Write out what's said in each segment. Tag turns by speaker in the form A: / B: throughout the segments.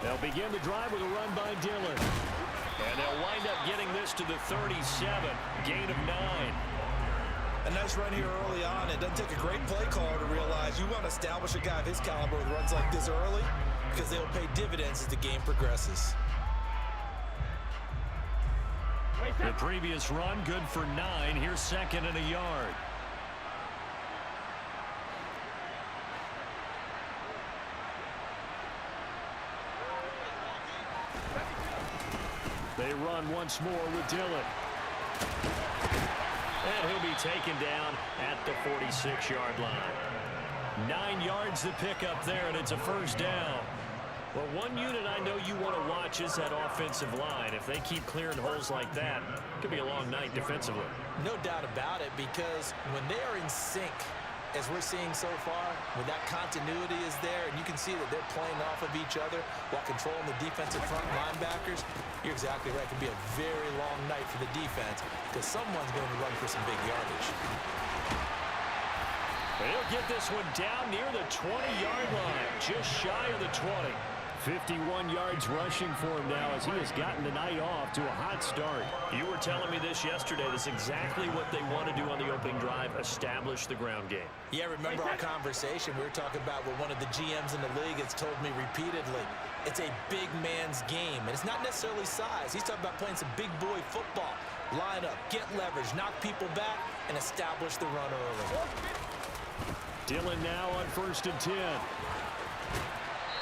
A: They'll begin the drive with a run by Dillon. And they'll wind up getting this to the 37, gain of 9.
B: A nice run here early on. It doesn't take a great play caller to realize you want to establish a guy of his caliber with runs like this early because they'll pay dividends as the game progresses.
A: The previous run, good for 9. Here's second and a yard. They run once more with Dillon. And he'll be taken down at the 46-yard line. 9 yards to pick up there, and it's a first down. Well, one unit I know you want to watch is that offensive line. If they keep clearing holes like that, it could be a long night defensively.
B: No doubt about it, because when they are in sync, as we're seeing so far, when that continuity is there, and you can see that they're playing off of each other while controlling the defensive front linebackers, you're exactly right. It can be a very long night for the defense because someone's going to run for some big yardage.
A: He'll get this one down near the 20-yard line, just shy of the 20. 51 yards rushing for him now as he has gotten the night off to a hot start. You were telling me this yesterday. That's exactly what they want to do on the opening drive, establish the ground game.
B: Yeah, remember our conversation? We were talking about what one of the GMs in the league has told me repeatedly. It's a big man's game, and it's not necessarily size. He's talking about playing some big boy football. Line up, get leverage, knock people back, and establish the run early.
A: Dillon now on 1st and 10.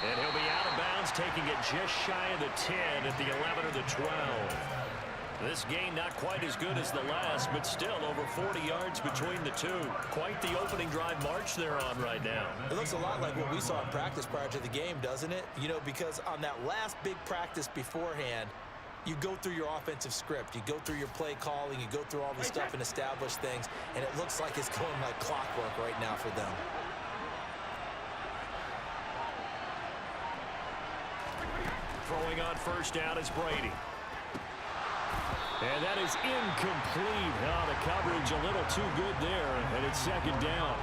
A: And he'll be out of bounds, taking it just shy of the 10 at the 11 or the 12. This gain not quite as good as the last, but still over 40 yards between the two. Quite the opening drive march they're on right now.
B: It looks a lot like what we saw in practice prior to the game, doesn't it? You know, because on that last big practice beforehand, you go through your offensive script. You go through your play calling. You go through all the stuff and establish things. And it looks like it's going like clockwork right now for them.
A: Throwing on first down is Brady. And that is incomplete. Oh, the coverage a little too good there, and it's second down.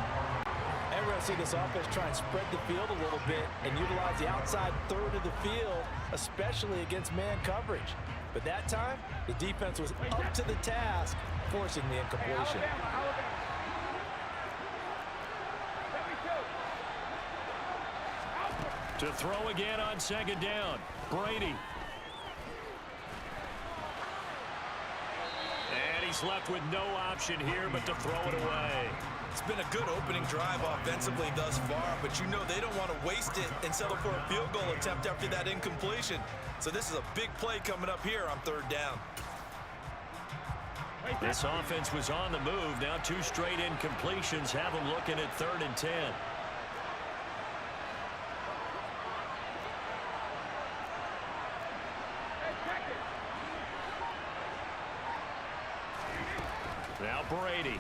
B: And we're going to see this offense try and spread the field a little bit and utilize the outside third of the field, especially against man coverage. But that time, the defense was up to the task, forcing the incompletion.
A: To throw again on second down, Brady. And he's left with no option here but to throw it away.
B: It's been a good opening drive offensively thus far, but you know they don't want to waste it and settle for a field goal attempt after that incompletion. So this is a big play coming up here on 3rd down.
A: This offense was on the move. Now 2 straight incompletions have them looking at 3rd and 10. Now Brady.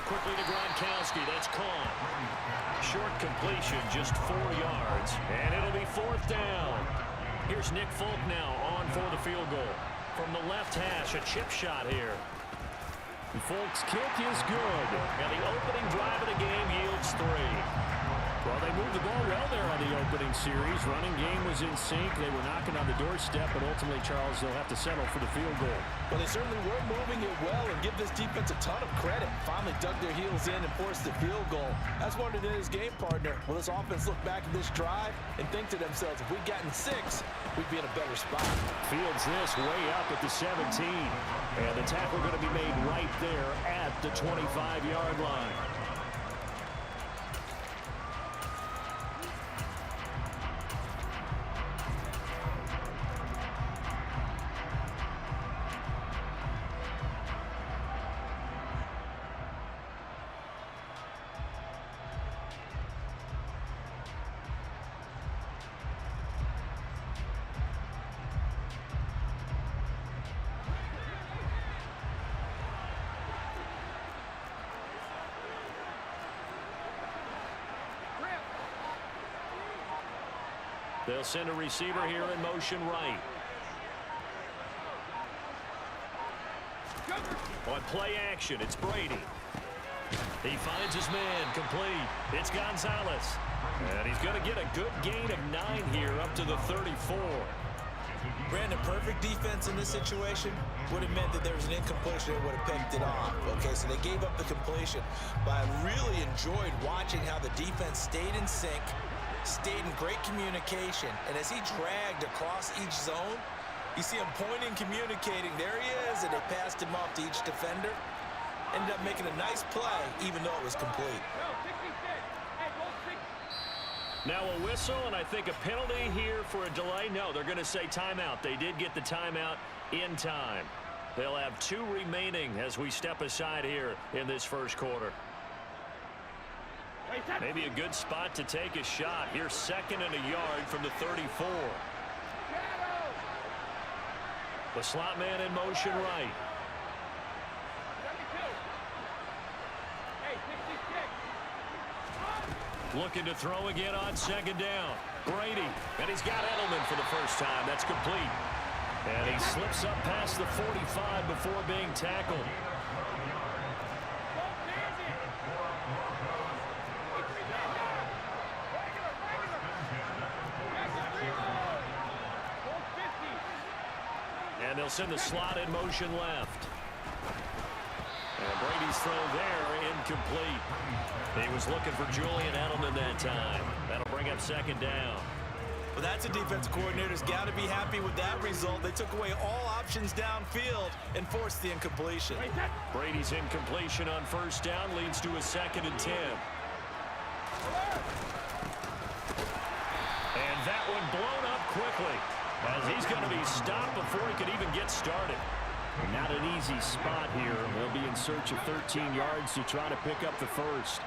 A: Quickly to Gronkowski. That's caught. Short completion, just 4 yards. And it'll be 4th down. Here's Nick Folk now on for the field goal. From the left hash, a chip shot here. And Folk's kick is good. And the opening drive of the game yields 3. Well, they moved the ball well there on the opening series. Running game was in sync. They were knocking on the doorstep, but ultimately, Charles, they'll have to settle for the field goal.
B: Well, they certainly were moving it well and give this defense a ton of credit. Finally dug their heels in and forced the field goal. That's what it is, game partner. Will this offense look back at this drive and think to themselves, if we'd gotten 6, we'd be in a better spot.
A: Fields this way up at the 17. And the tackle going to be made right there at the 25-yard line. They'll send a receiver here in motion right. On play action, it's Brady. He finds his man, complete. It's Gonzalez. And he's going to get a good gain of 9 here up to the 34.
B: Brandon, perfect defense in this situation would have meant that there was an incompletion and would have picked it off. Okay, so they gave up the completion. But I really enjoyed watching how the defense stayed in sync, stayed in great communication. And as he dragged across each zone, you see him pointing, communicating. There he is, and they passed him off to each defender. Ended up making a nice play, even though it was complete.
A: Now a whistle, and I think a penalty here for a delay. No, they're going to say timeout. They did get the timeout in time. They'll have 2 remaining as we step aside here in this first quarter. Maybe a good spot to take a shot. Here's 2nd and a yard from the 34. The slot man in motion right. Looking to throw again on 2nd down. Brady, and he's got Edelman for the first time. That's complete. And he slips up past the 45 before being tackled. And they'll send the slot in motion left. And Brady's throw there, incomplete. He was looking for Julian Edelman that time. That'll bring up 2nd down.
B: Well, that's a defensive coordinator's got to be happy with that result. They took away all options downfield and forced the incompletion.
A: Brady's incompletion on 1st down leads to a 2nd and 10. And that one blown up quickly as he's going to be stopped before he could even get started. Not an easy spot here. They'll be in search of 13 yards to try to pick up the first.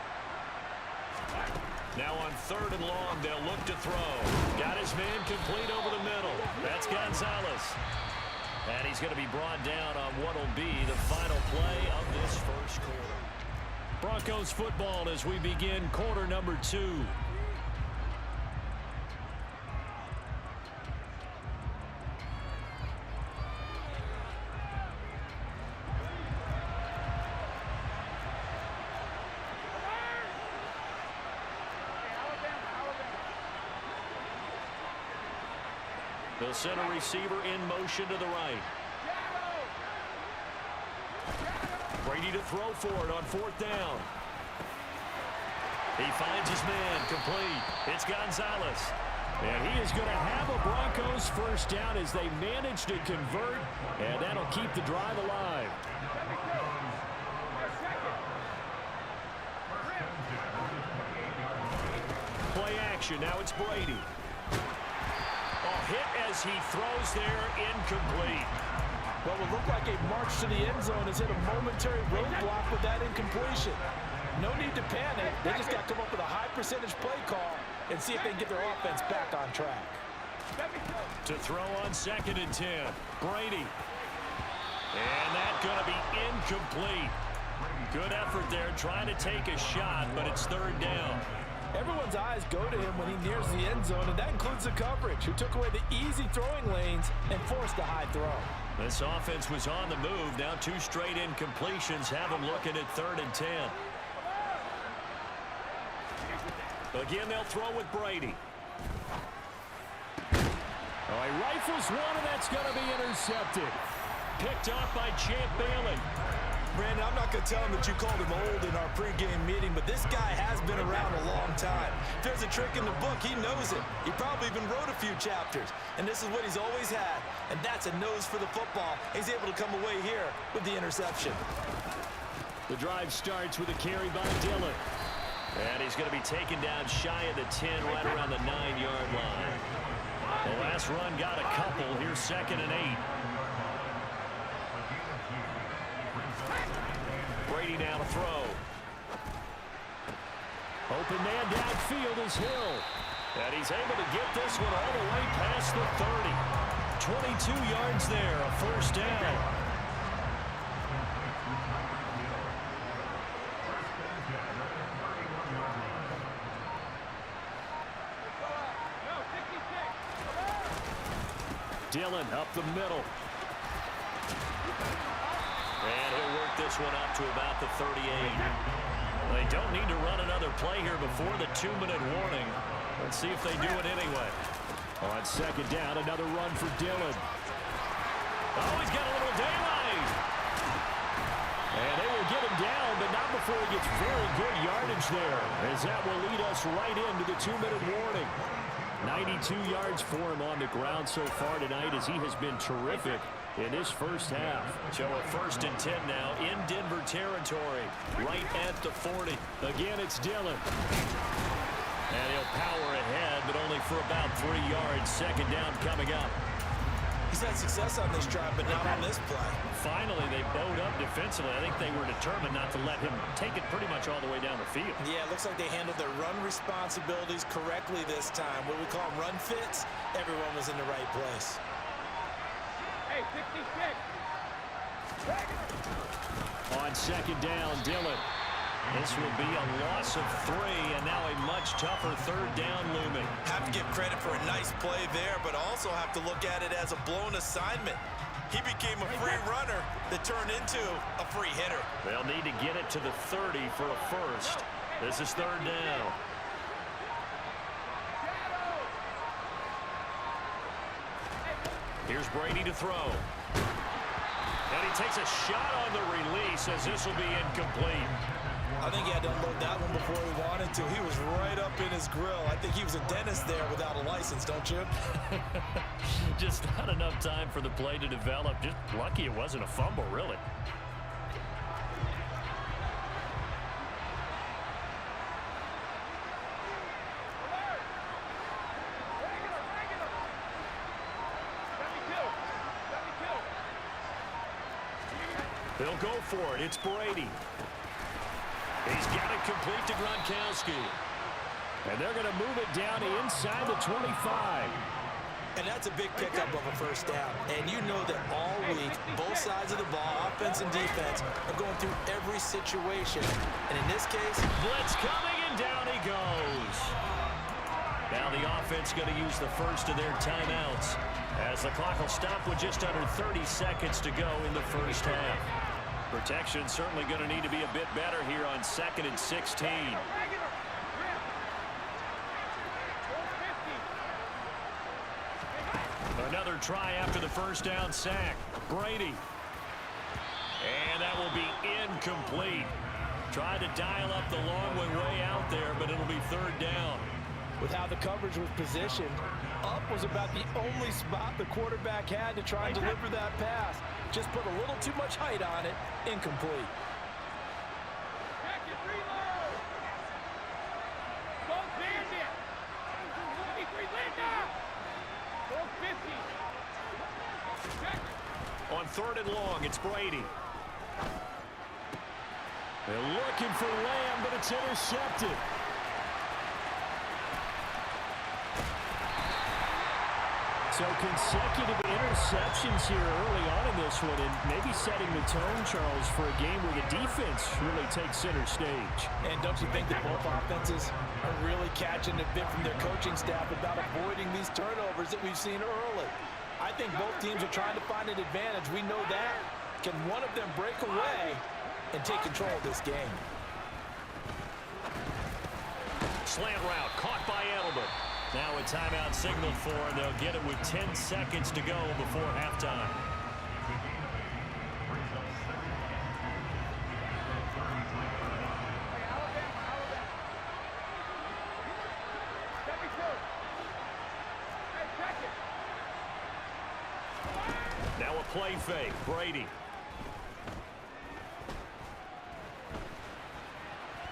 A: Now on 3rd and long, they'll look to throw. Got his man complete over the middle. That's Gonzalez. And he's going to be brought down on what will be the final play of this first quarter. Broncos football as we begin quarter number 2. They'll send a receiver in motion to the right. Brady to throw for it on 4th down. He finds his man, complete. It's Gonzalez. And he is going to have a Broncos first down as they manage to convert, and that'll keep the drive alive. Play action, now it's Brady. Hit as he throws there, incomplete.
B: What will look like a march to the end zone has hit a momentary roadblock with that incompletion. No need to panic. They just got to come up with a high percentage play call and see if they can get their offense back on track.
A: To throw on 2nd and 10. Brady. And that's going to be incomplete. Good effort there trying to take a shot, but it's 3rd down.
B: Everyone's eyes go to him when he nears the end zone, and that includes the coverage, who took away the easy throwing lanes and forced a high throw.
A: This offense was on the move. Now 2 straight incompletions have them looking at 3rd and 10. Again, they'll throw with Brady. Oh, he rifles one, and that's going to be intercepted. Picked off by Champ Bailey.
B: Brandon, I'm not going to tell him that you called him old in our pregame meeting, but this guy has been around a long time. If there's a trick in the book, he knows it. He probably even wrote a few chapters, and this is what he's always had, and that's a nose for the football. He's able to come away here with the interception.
A: The drive starts with a carry by Dillon, and he's going to be taken down shy of the 10, right around the 9-yard line. The last run got a couple. Here's 2nd and 8. Brady now to throw. Open man downfield is Hill. And he's able to get this one all the way past the 30. 22 yards there, a first down. Dillon up the middle. And he'll work this one up to about the 38. They don't need to run another play here before the 2-minute warning. Let's see if they do it anyway. On second down, another run for Dillon. Oh, he's got a little daylight. And they will get him down, but not before he gets very good yardage there, as that will lead us right into the 2-minute warning. 92 yards for him on the ground so far tonight, as he has been terrific in this first half. So a 1st and 10 now in Denver territory, right at the 40. Again, it's Dillon. And he'll power ahead, but only for about 3 yards. Second down coming up.
B: He's had success on this drive, but not on this play.
A: Finally, they bowed up defensively. I think they were determined not to let him take it pretty much all the way down the field.
B: Yeah, it looks like they handled their run responsibilities correctly this time. What we call them run fits, everyone was in the right place.
C: Hey, 66.
A: On second down, Dillon. This will be a loss of 3, and now a much tougher 3rd down looming.
B: Have to give credit for a nice play there, but also have to look at it as a blown assignment. He became a free runner that turned into a free hitter.
A: They'll need to get it to the 30 for a first. This is 3rd down. Here's Brady to throw. And he takes a shot on the release, as this will be incomplete.
B: I think he had to unload that one before he wanted to. He was right up in his grill. I think he was a dentist there without a license, don't you?
A: Just not enough time for the play to develop. Just lucky it wasn't a fumble, really. They'll go for it. It's Brady. He's got it complete to Gronkowski. And they're going to move it down inside the 25.
B: And that's a big pickup of a first down. And you know that all week, both sides of the ball, offense and defense, are going through every situation. And in this case,
A: blitz coming, and down he goes. Now the offense going to use the first of their timeouts, as the clock will stop with just under 30 seconds to go in the first half. Protection certainly going to need to be a bit better here on 2nd and 16. Another try after the first down sack. Brady. And that will be incomplete. Tried to dial up the long way out there, but it'll be 3rd down.
B: With how the coverage was positioned, up was about the only spot the quarterback had to try and deliver that pass. Just put a little too much height on it. Incomplete.
A: On 3rd and long, it's Brady. They're looking for Lamb, but it's intercepted. So consecutive interceptions here early on in this one, and maybe setting the tone, Charles, for a game where the defense really takes center stage.
B: And don't you think that both offenses are really catching a bit from their coaching staff about avoiding these turnovers that we've seen early? I think both teams are trying to find an advantage. We know that. Can one of them break away and take control of this game?
A: Slant route caught by Edelman. Now a timeout signaled for, and they'll get it with 10 seconds to go before halftime. Now a play fake. Brady.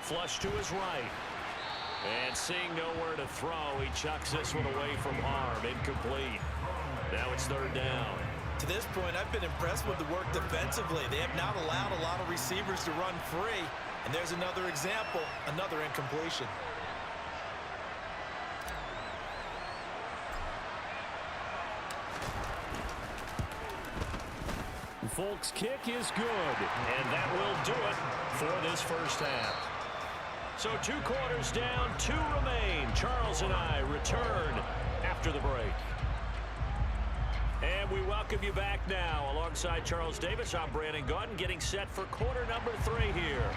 A: Flush to his right. And seeing nowhere to throw, he chucks this one away from harm. Incomplete. Now it's 3rd down.
B: To this point, I've been impressed with the work defensively. They have not allowed a lot of receivers to run free. And there's another example, another incompletion.
A: Folk's kick is good, and that will do it for this first half. So 2 quarters down, 2 remain. Charles and I return after the break. And we welcome you back now. Alongside Charles Davis, I'm Brandon Gaudin, getting set for quarter number 3 here.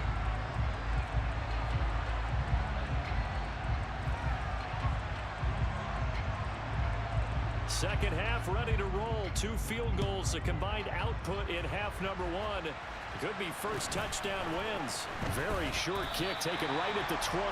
A: Second half ready to roll. 2 field goals, the combined output in half number 1. Could be first touchdown wins. Very short kick taken right at the 20.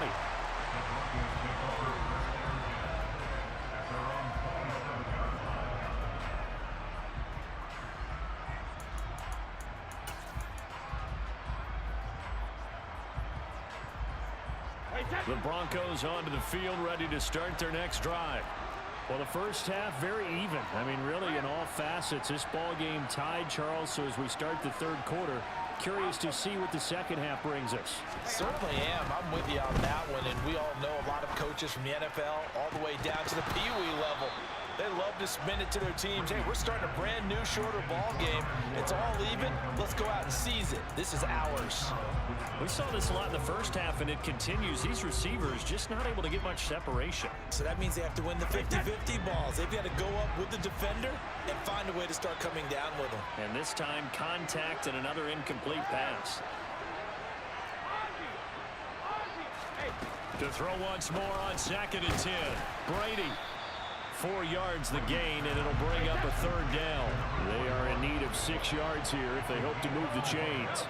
A: The Broncos onto the field, ready to start their next drive. Well, the first half, very even. I mean, really, in all facets, this ball game tied, Charles. So as we start the third quarter, curious to see what the second half brings us.
B: Certainly am. I'm with you on that one. And we all know a lot of coaches from the NFL all the way down to the Pee-wee level. They love to spin it to their teams. Hey, we're starting a brand new, shorter ball game. It's all even. Let's go out and seize it. This is ours.
A: We saw this a lot in the first half, and it continues. These receivers just not able to get much separation.
B: So that means they have to win the 50-50 balls. They've got to go up with the defender and find a way to start coming down with them.
A: And this time, contact and another incomplete pass. To throw once more on 2nd and 10. Brady. 4 yards the gain, and it'll bring up a third down. They are in need of 6 yards here if they hope to move the chains.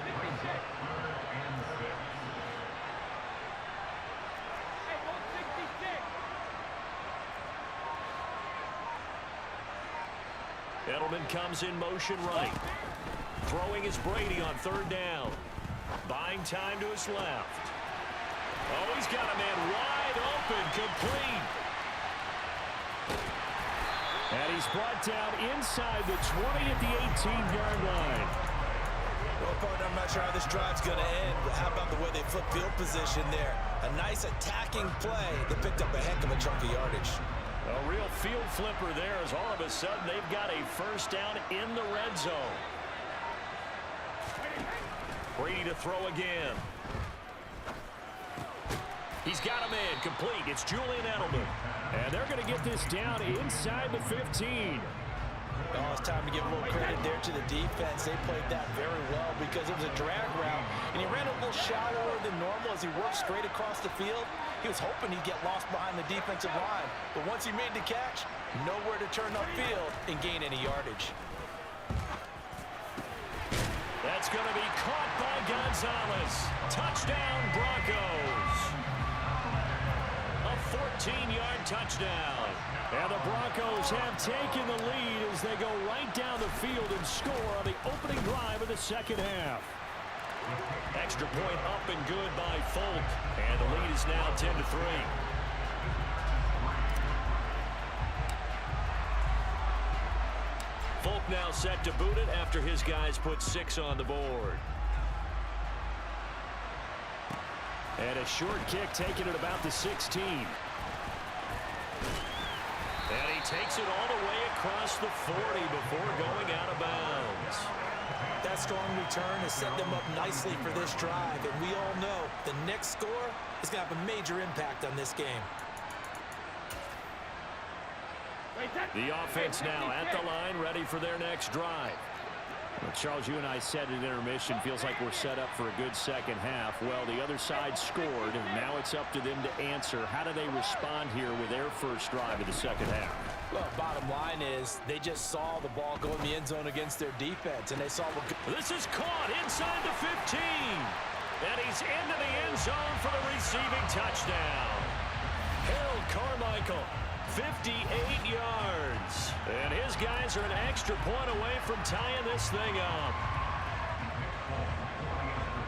A: Edelman comes in motion right. Throwing is Brady on 3rd down. Buying time to his left. Oh, he's got a man wide open, complete. And he's brought down inside the 20 at the 18-yard line.
B: Well, partner, I'm not sure how this drive's going to end, but how about the way they flip field position there? A nice attacking play that picked up a heck of a chunk of yardage.
A: A real field flipper there as all of a sudden they've got a first down in the red zone. Brady to throw again. He's got a man complete. It's Julian Edelman. And they're going to get this down inside the 15.
B: Oh, it's time to give a little credit there to the defense. They played that very well because it was a drag route, and he ran a little shallower than normal as he worked straight across the field. He was hoping he'd get lost behind the defensive line, but once he made the catch, nowhere to turn upfield and gain any yardage.
A: That's going to be caught by Gonzalez. Touchdown, Broncos. A 14-yard touchdown. And the Broncos have taken the lead as they go right down the field and score on the opening drive of the second half. Extra point up and good by Folk. And the lead is now 10-3. Folk now set to boot it after his guys put 6 on the board. And a short kick taken at about the 16. And he takes it all the way across the 40 before going out of bounds.
B: That strong return has set them up nicely for this drive, and we all know the next score is going to have a major impact on this game.
A: The offense now at the line, ready for their next drive. Well, Charles, you and I said at intermission, feels like we're set up for a good second half. Well, the other side scored, and now it's up to them to answer. How do they respond here with their first drive of the second half?
B: Well, bottom line is they just saw the ball go in the end zone against their defense, and they saw what...
A: This is caught inside the 15. And he's into the end zone for the receiving touchdown. Harold Carmichael. 58 yards. And his guys are an extra point away from tying this thing up.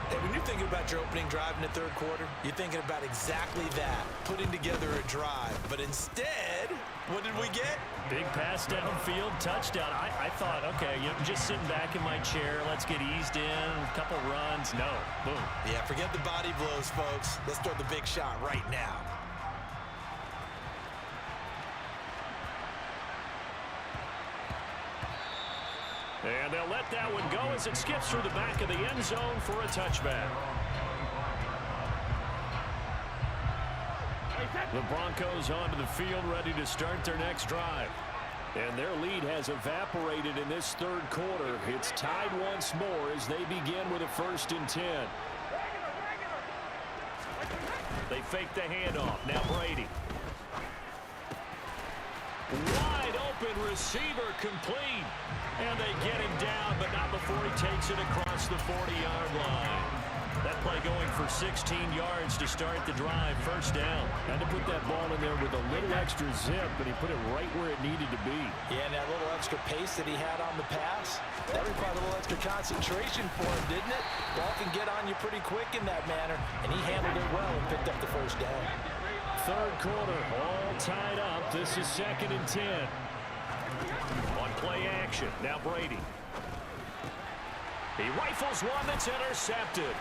B: Hey, when you're thinking about your opening drive in the third quarter, you're thinking about exactly that, putting together a drive. But instead, what did we get?
A: Big pass downfield, touchdown. I thought, okay, you know, just sitting back in my chair, let's get eased in, a couple runs. No, boom.
B: Yeah, forget the body blows, folks. Let's throw the big shot right now.
A: And they'll let that one go as it skips through the back of the end zone for a touchback. The Broncos onto the field ready to start their next drive. And their lead has evaporated in this third quarter. It's tied once more as they begin with a 1st and 10. They fake the handoff. Now Brady. Wide open. open receiver complete. And they get him down, but not before he takes it across the 40-yard line. That play going for 16 yards to start the drive. First down.
D: Had to put that ball in there with a little extra zip, but he put it right where it needed to be.
B: Yeah, and that little extra pace that he had on the pass, that required a little extra concentration for him, didn't it? Ball can get on you pretty quick in that manner, and he handled it well and picked up the first down.
A: Third quarter, all tied up. This is 2nd and 10. On play action, now Brady. He rifles one that's intercepted.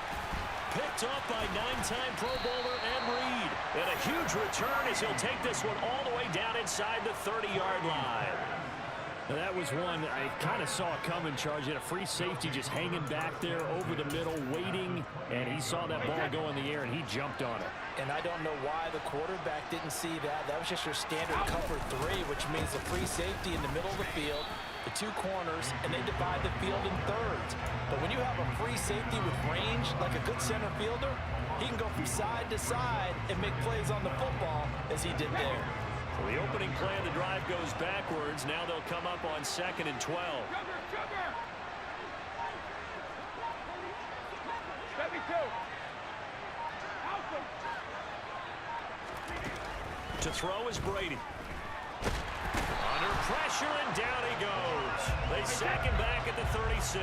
A: Picked up by 9-time Pro Bowler Ed Reed. And a huge return as he'll take this one all the way down inside the 30-yard line.
D: Now that was one I kind of saw coming, Charge. He had a free safety just hanging back there over the middle, waiting, and he saw that ball go in the air, and he jumped on it.
B: And I don't know why the quarterback didn't see that. That was just your standard cover 3, which means a free safety in the middle of the field, the 2 corners, and they divide the field in thirds. But when you have a free safety with range, like a good center fielder, he can go from side to side and make plays on the football as he did there.
A: So the opening play of the drive goes backwards. Now they'll come up on 2nd and 12. To throw is Brady. Under pressure, and down he goes. They sack him back at the 36.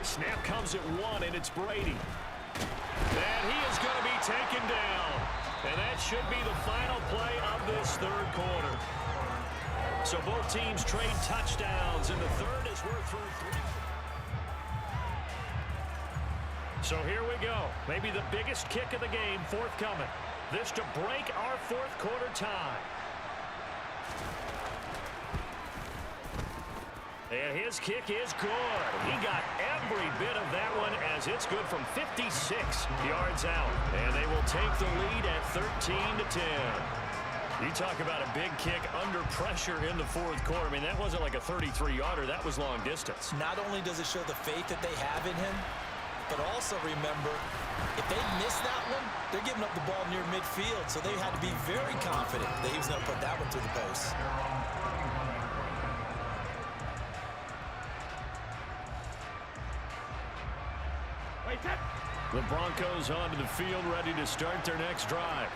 A: Snap comes at 1, and it's Brady. And he is going to be taken down. And that should be the final play of this third quarter. So both teams trade touchdowns in the third as we're through 3. So here we go. Maybe the biggest kick of the game forthcoming. This to break our fourth quarter tie. And his kick is good. He got every bit of that one as it's good from 56 yards out. And they will take the lead at 13-10. You talk about a big kick under pressure in the fourth quarter. I mean, that wasn't like a 33-yarder. That was long distance.
B: Not only does it show the faith that they have in him, but also remember, if they miss that one, they're giving up the ball near midfield. So they had to be very confident that he was going to put that one to the post.
A: The Broncos onto the field, ready to start their next drive.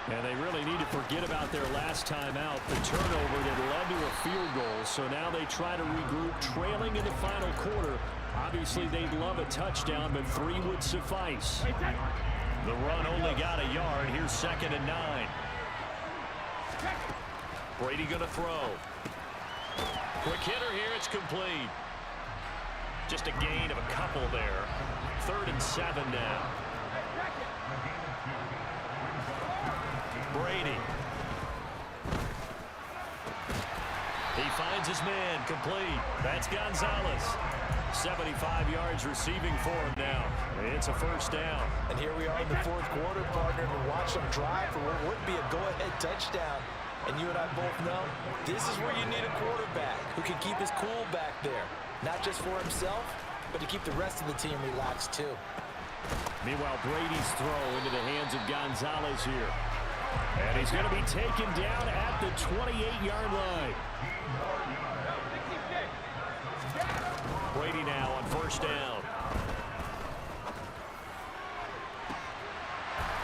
A: And they really need to forget about their last time out, the turnover that led to a field goal. So now they try to regroup, trailing in the final quarter. Obviously, they'd love a touchdown, but 3 would suffice. The run only got a yard. Here's 2nd and 9. Brady going to throw. Quick hitter here. It's complete. Just a gain of a couple there. 3rd and 7 now. Brady. He finds his man, complete. That's Gonzalez. 75 yards receiving for him now. It's a first down.
B: And here we are in the fourth quarter, partner, to watch them drive for what would be a go-ahead touchdown. And you and I both know this is where you need a quarterback who can keep his cool back there. Not just for himself, but to keep the rest of the team relaxed too.
A: Meanwhile, Brady's throw into the hands of Gonzalez here. And he's going to be taken down at the 28-yard line. Brady now on first down.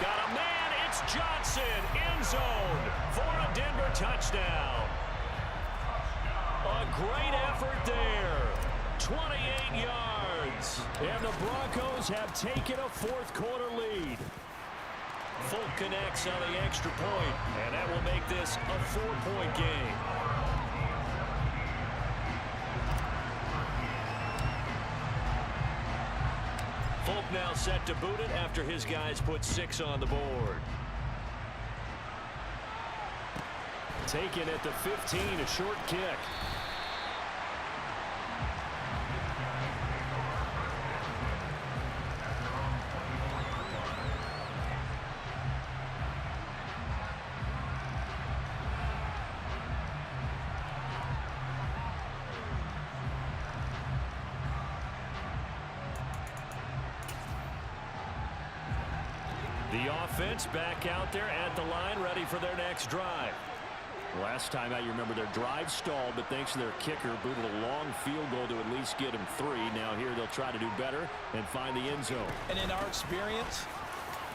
A: Got a man, it's Johnson, end zone for a Denver touchdown. A great effort there. 28 yards. And the Broncos have taken a fourth quarter lead. Folk connects on the extra point, and that will make this a 4-point game. Folk now set to boot it after his guys put 6 on the board. Taken at the 15, a short kick. The offense back out there at the line, ready for their next drive. Last time out, you remember their drive stalled, but thanks to their kicker, booted a long field goal to at least get him 3. Now here they'll try to do better and find the end zone.
B: And in our experience,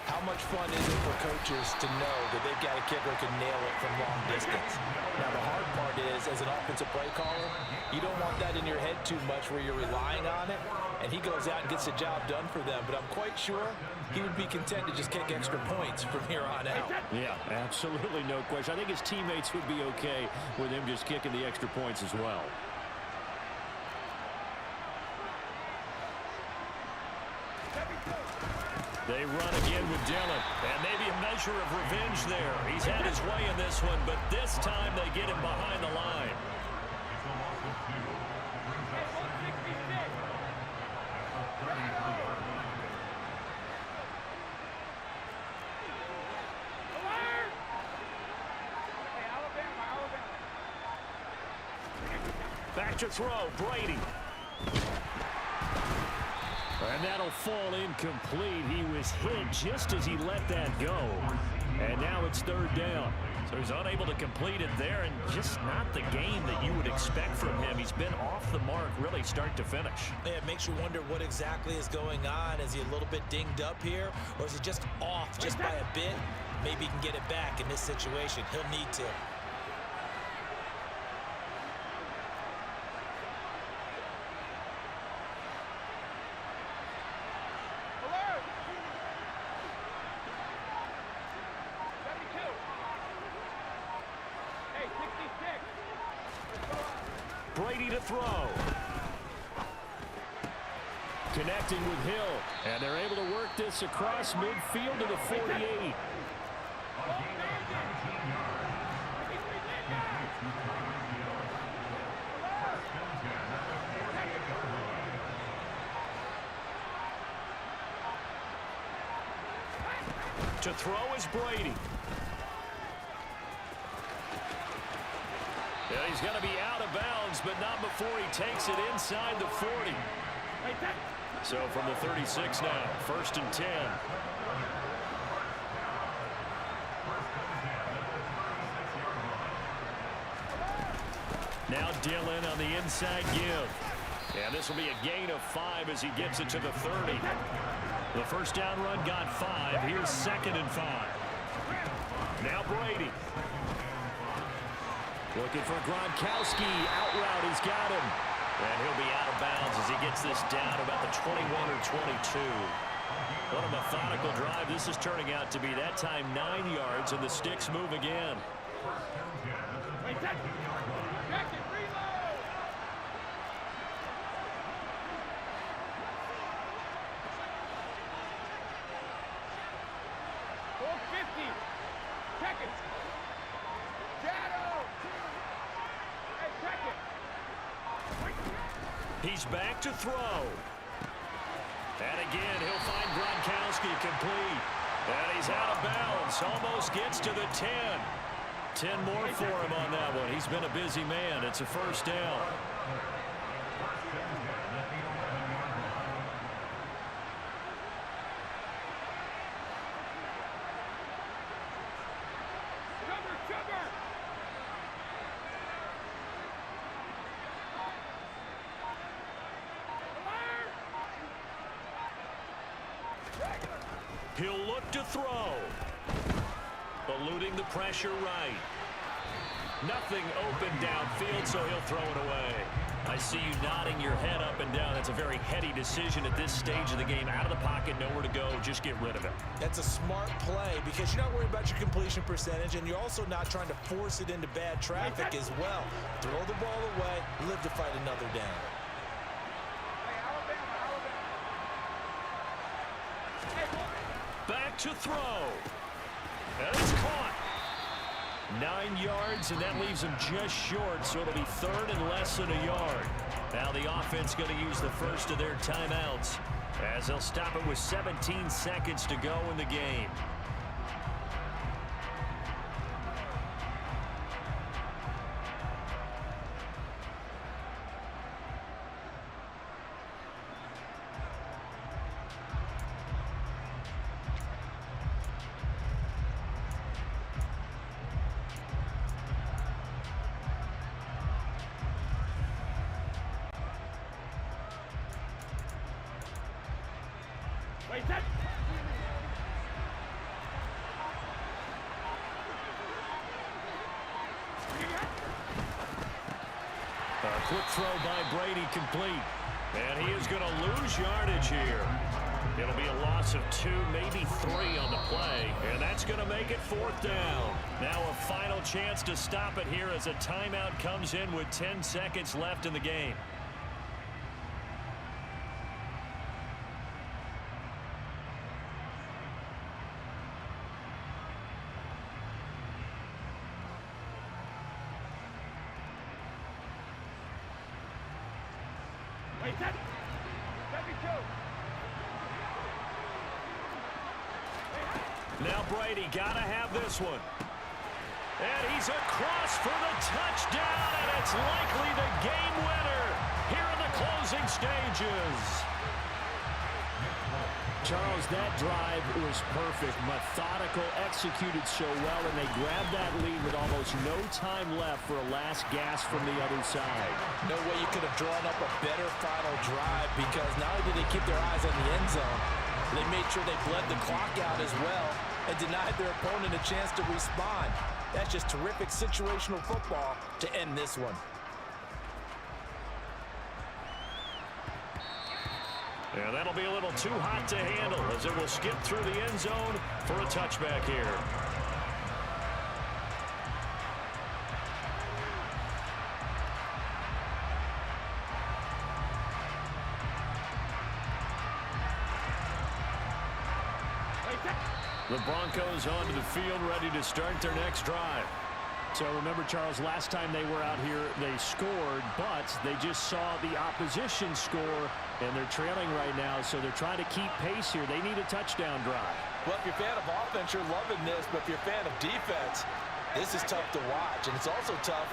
B: how much fun is it for coaches to know that they've got a kicker who can nail it from long distance? Now, the hard part is, as an offensive play caller, you don't want that in your head too much where you're relying on it, and he goes out and gets the job done for them. But I'm quite sure he would be content to just kick extra points from here on out.
A: Yeah, absolutely no question. I think his teammates would be okay with him just kicking the extra points as well. They run again with Dillon, and maybe a measure of revenge there. He's had his way in this one, but this time they get him behind the line. Back to throw, Brady. And that'll fall incomplete. He was hit just as he let that go. And now it's 3rd down. So he's unable to complete it there, and just not the game that you would expect from him. He's been off the mark really start to finish.
B: Yeah, it makes you wonder what exactly is going on. Is he a little bit dinged up here, or is he just off just by a bit? Maybe he can get it back in this situation. He'll need to.
A: Brady to throw. Connecting with Hill. And they're able to work this across midfield to the 48. To throw is Brady. Yeah, he's going to be out of bounds, but not before he takes it inside the 40. So from the 36 now, 1st and 10. Now Dillon on the inside give. And this will be a gain of 5 as he gets it to the 30. The first down run got 5. Here's 2nd and 5. Now Brady. Looking for Gronkowski. Out route, he's got him. And he'll be out of bounds as he gets this down about the 21 or 22. What a methodical drive this is turning out to be. That time 9 yards, and the sticks move again. He's back to throw. And again, he'll find Gronkowski complete. And he's out of bounds. Almost gets to the 10. 10 more for him on that one. He's been a busy man. It's a first down. He'll look to throw. Eluding the pressure right. Nothing open downfield, so he'll throw it away. I see you nodding your head up and down. That's a very heady decision at this stage of the game. Out of the pocket, nowhere to go. Just get rid of it.
B: That's a smart play because you're not worried about your completion percentage, and you're also not trying to force it into bad traffic as well. Throw the ball away, live to fight another down.
A: Back to throw. And it's caught. 9 yards, and that leaves him just short, so it'll be 3rd and less than a yard. Now the offense going to use the first of their timeouts as they'll stop it with 17 seconds to go in the game.
C: Wait, set.
A: A quick throw by Brady complete. And he is going to lose yardage here. It'll be a loss of 2, maybe 3 on the play. And that's going to make it 4th down. Now a final chance to stop it here as a timeout comes in with 10 seconds left in the game.
C: Wait, set. 72.
A: Now Brady got to have this one. And he's across for the touchdown, and it's likely the game winner here in the closing stages.
D: Charles, that drive was perfect, methodical, executed so well, and they grabbed that lead with almost no time left for a last gasp from the other side.
B: No way you could have drawn up a better final drive, because not only did they keep their eyes on the end zone, they made sure they bled the clock out as well and denied their opponent a chance to respond. That's just terrific situational football to end this one.
A: And that'll be a little too hot to handle as it will skip through the end zone for a touchback here. The Broncos onto the field, ready to start their next drive.
D: So remember, Charles, last time they were out here, they scored, but they just saw the opposition score, and they're trailing right now, so they're trying to keep pace here. They need a touchdown drive.
B: Well, if you're a fan of offense, you're loving this, but if you're a fan of defense, this is tough to watch, and it's also tough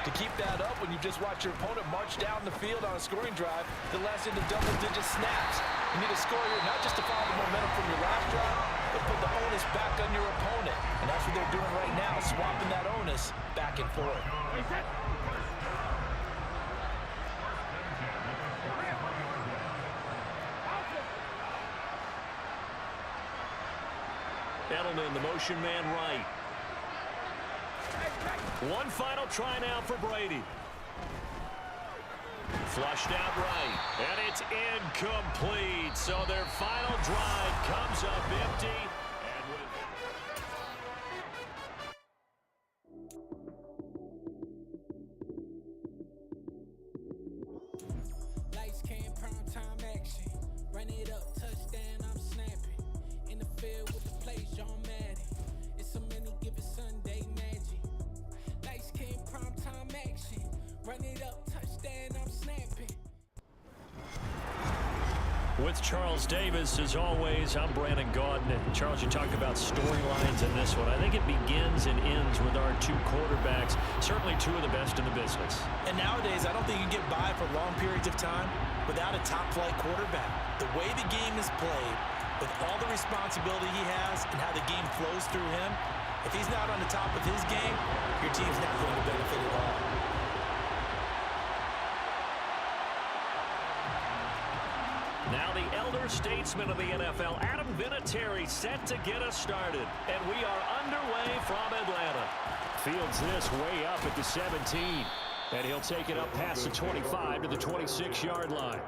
B: to keep that up when you just watch your opponent march down the field on a scoring drive that lasts into double-digit snaps. You need to score here, not just to follow the momentum from your last drive, but put the onus back on your opponent. And that's what they're doing right now, swapping that onus back and forth.
A: Edelman, the motion man right. One final try now for Brady. Flushed out right, and it's incomplete. So their final drive comes up empty.
E: Lights came, prime time action. Run it up, touchdown, I'm snapping. In the field with the plays, John Madden. It's so many, give it Sunday magic. Lights came, prime time action. Run it up, touchdown, I'm snapping.
A: With Charles Davis, as always, I'm Brandon Gaudin. And Charles, you talked about storylines in this one. I think it begins and ends with our two quarterbacks, certainly two of the best in the business.
B: And nowadays, I don't think you get by for long periods of time without a top-flight quarterback. The way the game is played, with all the responsibility he has and how the game flows through him, if he's not on the top of his game, your team's not going to benefit at all.
A: Now the elder statesman of the NFL, Adam Vinatieri, set to get us started. And we are underway from Atlanta.
D: Fields this way up at the 17. And he'll take it up past the 25 to the 26-yard line.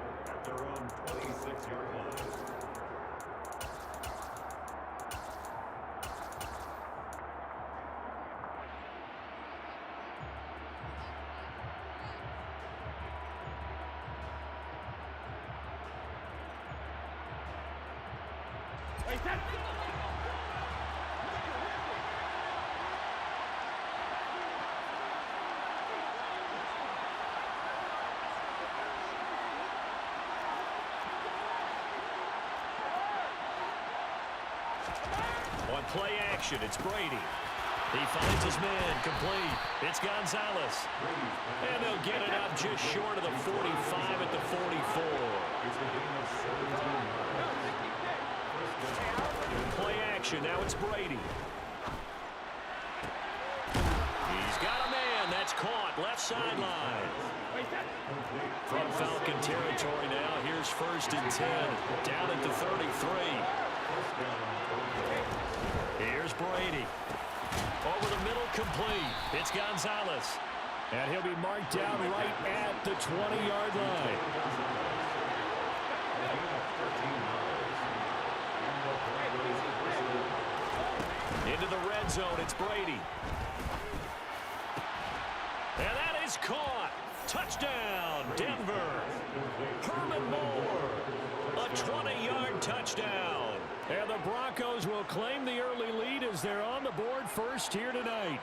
A: On play action, it's Brady. He finds his man, complete. It's Gonzalez. And they'll get it up just short of the 45 at the 44. Play action, now it's Brady. He's got a man, that's caught left sideline. From Falcon territory now, here's 1st and 10, down at the 33. Here's Brady. Over the middle, complete. It's Gonzalez.
D: And he'll be marked down right at the 20-yard line.
A: Into the red zone, it's Brady. And that is caught. Touchdown, Denver. Herman Moore. A 20-yard touchdown.
D: And the Broncos will claim the early lead as they're on the board first here tonight.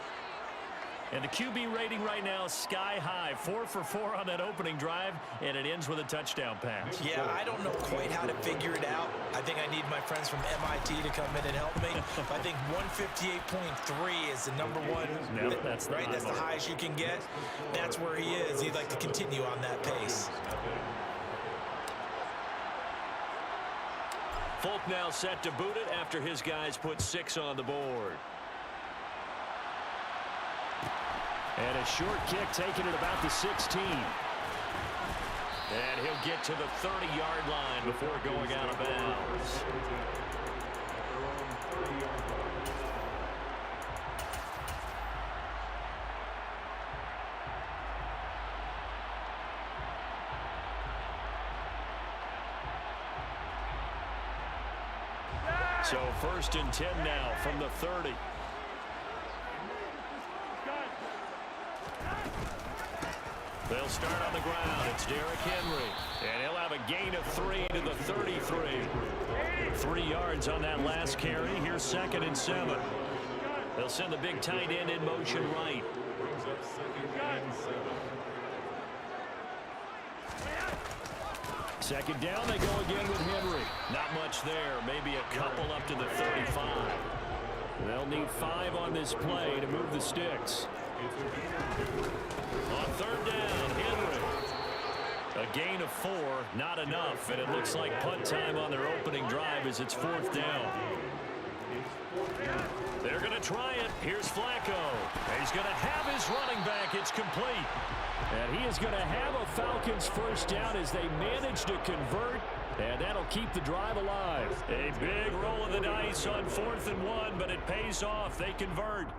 A: And the QB rating right now is sky high. 4 for 4 on that opening drive, and it ends with a touchdown pass.
B: Yeah, I don't know quite how to figure it out. I think I need my friends from MIT to come in and help me. I think 158.3 is the number one.
A: No, that's
B: right. That's the highest you can get. That's where he is. He'd like to continue on that pace.
A: Folk now set to boot it after his guys put 6 on the board.
D: And a short kick taken at about the 16.
A: And he'll get to the 30-yard line before going out of bounds. So 1st and 10 now from the 30. They'll start on the ground. It's Derrick Henry. And he'll have a gain of 3 to the 33. 3 yards on that last carry. Here's 2nd and 7. They'll send the big tight end in motion right.
D: Second down, they go again with Henry.
A: Not much there. Maybe a couple up to the 35.
D: They'll need 5 on this play to move the sticks.
A: On 3rd down, Henry. A gain of 4, not enough, and it looks like punt time on their opening drive as it's 4th down. They're going to try it. Here's Flacco. He's going to have his running back. It's complete.
D: And he is going to have a Falcons first down as they manage to convert, and that'll keep the drive alive.
A: A big roll of the dice on 4th and 1, but it pays off. They convert.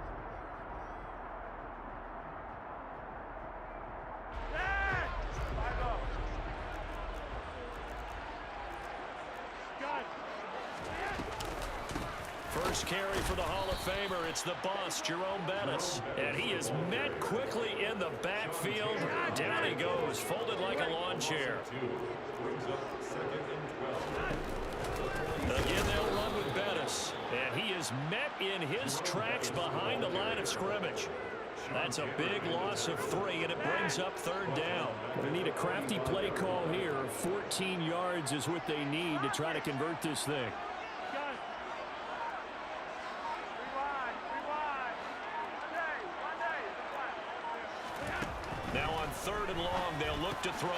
A: First carry for the Hall of Famer. It's the boss, Jerome Bettis. And he is met quickly in the backfield. Down he goes, folded like a lawn chair. Again, they'll run with Bettis. And he is met in his tracks behind the line of scrimmage. That's a big loss of 3, and it brings up 3rd down.
D: They need a crafty play call here. 14 yards is what they need to try to convert this thing.
A: Now on 3rd and long, they'll look to throw.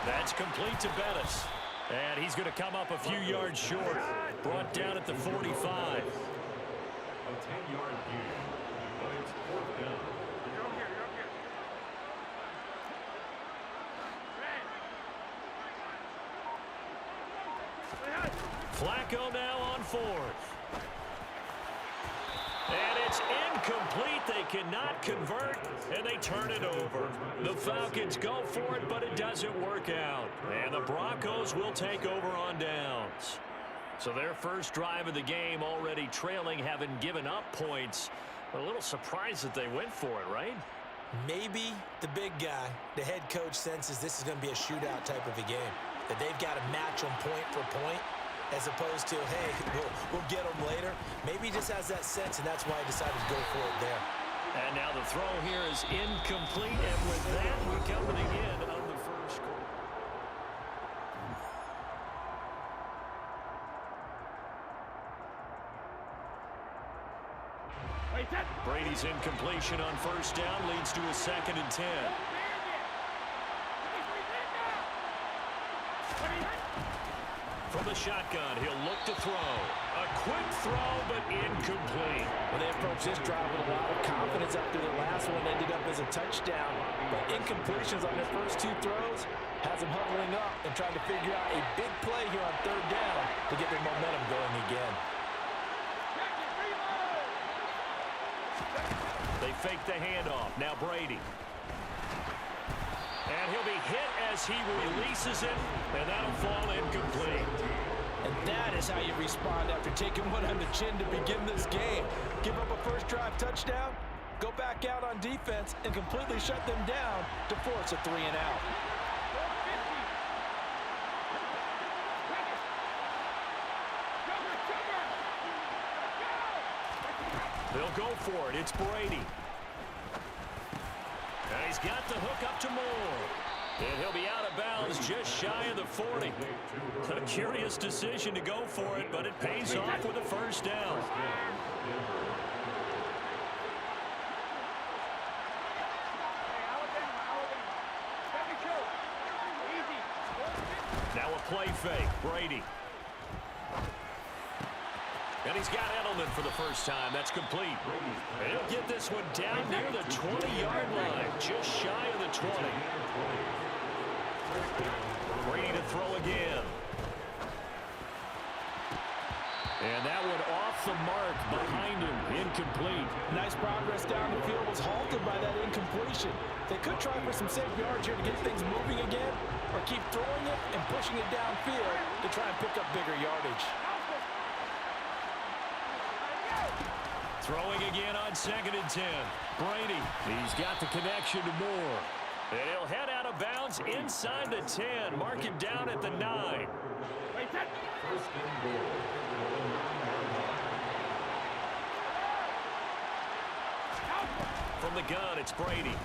A: That's complete to Bettis. And he's going to come up a few yards short. Brought down at the 45. A 10-yard gain, but it's 4th down. Flacco now on 4th. And it's incomplete. They cannot convert, and they turn it over. The Falcons go for it, but it doesn't work out. And the Broncos will take over on downs. So their first drive of the game already trailing, having given up points. A little surprised that they went for it, right?
B: Maybe the big guy, the head coach, senses this is going to be a shootout type of a game. That they've got to match them point for point, as opposed to, hey, we'll get them later. Maybe he just has that sense, and that's why he decided to go for it there.
A: And now the throw here is incomplete, and with that, we come to the end of the first quarter. Brady's incompletion on 1st down leads to a 2nd and 10. From the shotgun, he'll look to throw. A quick throw, but incomplete.
B: Well, they approached this drive with a lot of confidence after the last one ended up as a touchdown. but incompletions on their first 2 throws has them huddling up and trying to figure out a big play here on 3rd down to get their momentum going again.
A: They fake the handoff. Now Brady. And he'll be hit as he releases it, and that'll fall incomplete.
B: And that is how you respond after taking one on the chin to begin this game. Give up a first drive touchdown, go back out on defense, and completely shut them down to force a 3 and out.
A: They'll go for it. It's Brady. And he's got the hook up to Moore. And he'll be out of bounds just shy of the 40. A curious decision to go for it, but it pays off with a first down. Now a play fake. Brady. And he's got Edelman for the first time. That's complete. And he'll get this one down near the 20-yard line, just shy of the 20. Brady to throw again. And that one off the mark behind him. Incomplete.
B: Nice progress down the field was halted by that incompletion. They could try for some safe yards here to get things moving again, or keep throwing it and pushing it downfield to try and pick up bigger yardage.
A: Throwing again on 2nd and 10. Brady. He's got the connection to Moore. And he'll head out of bounds inside the 10. Mark him down at the 9. From the gun, it's Brady.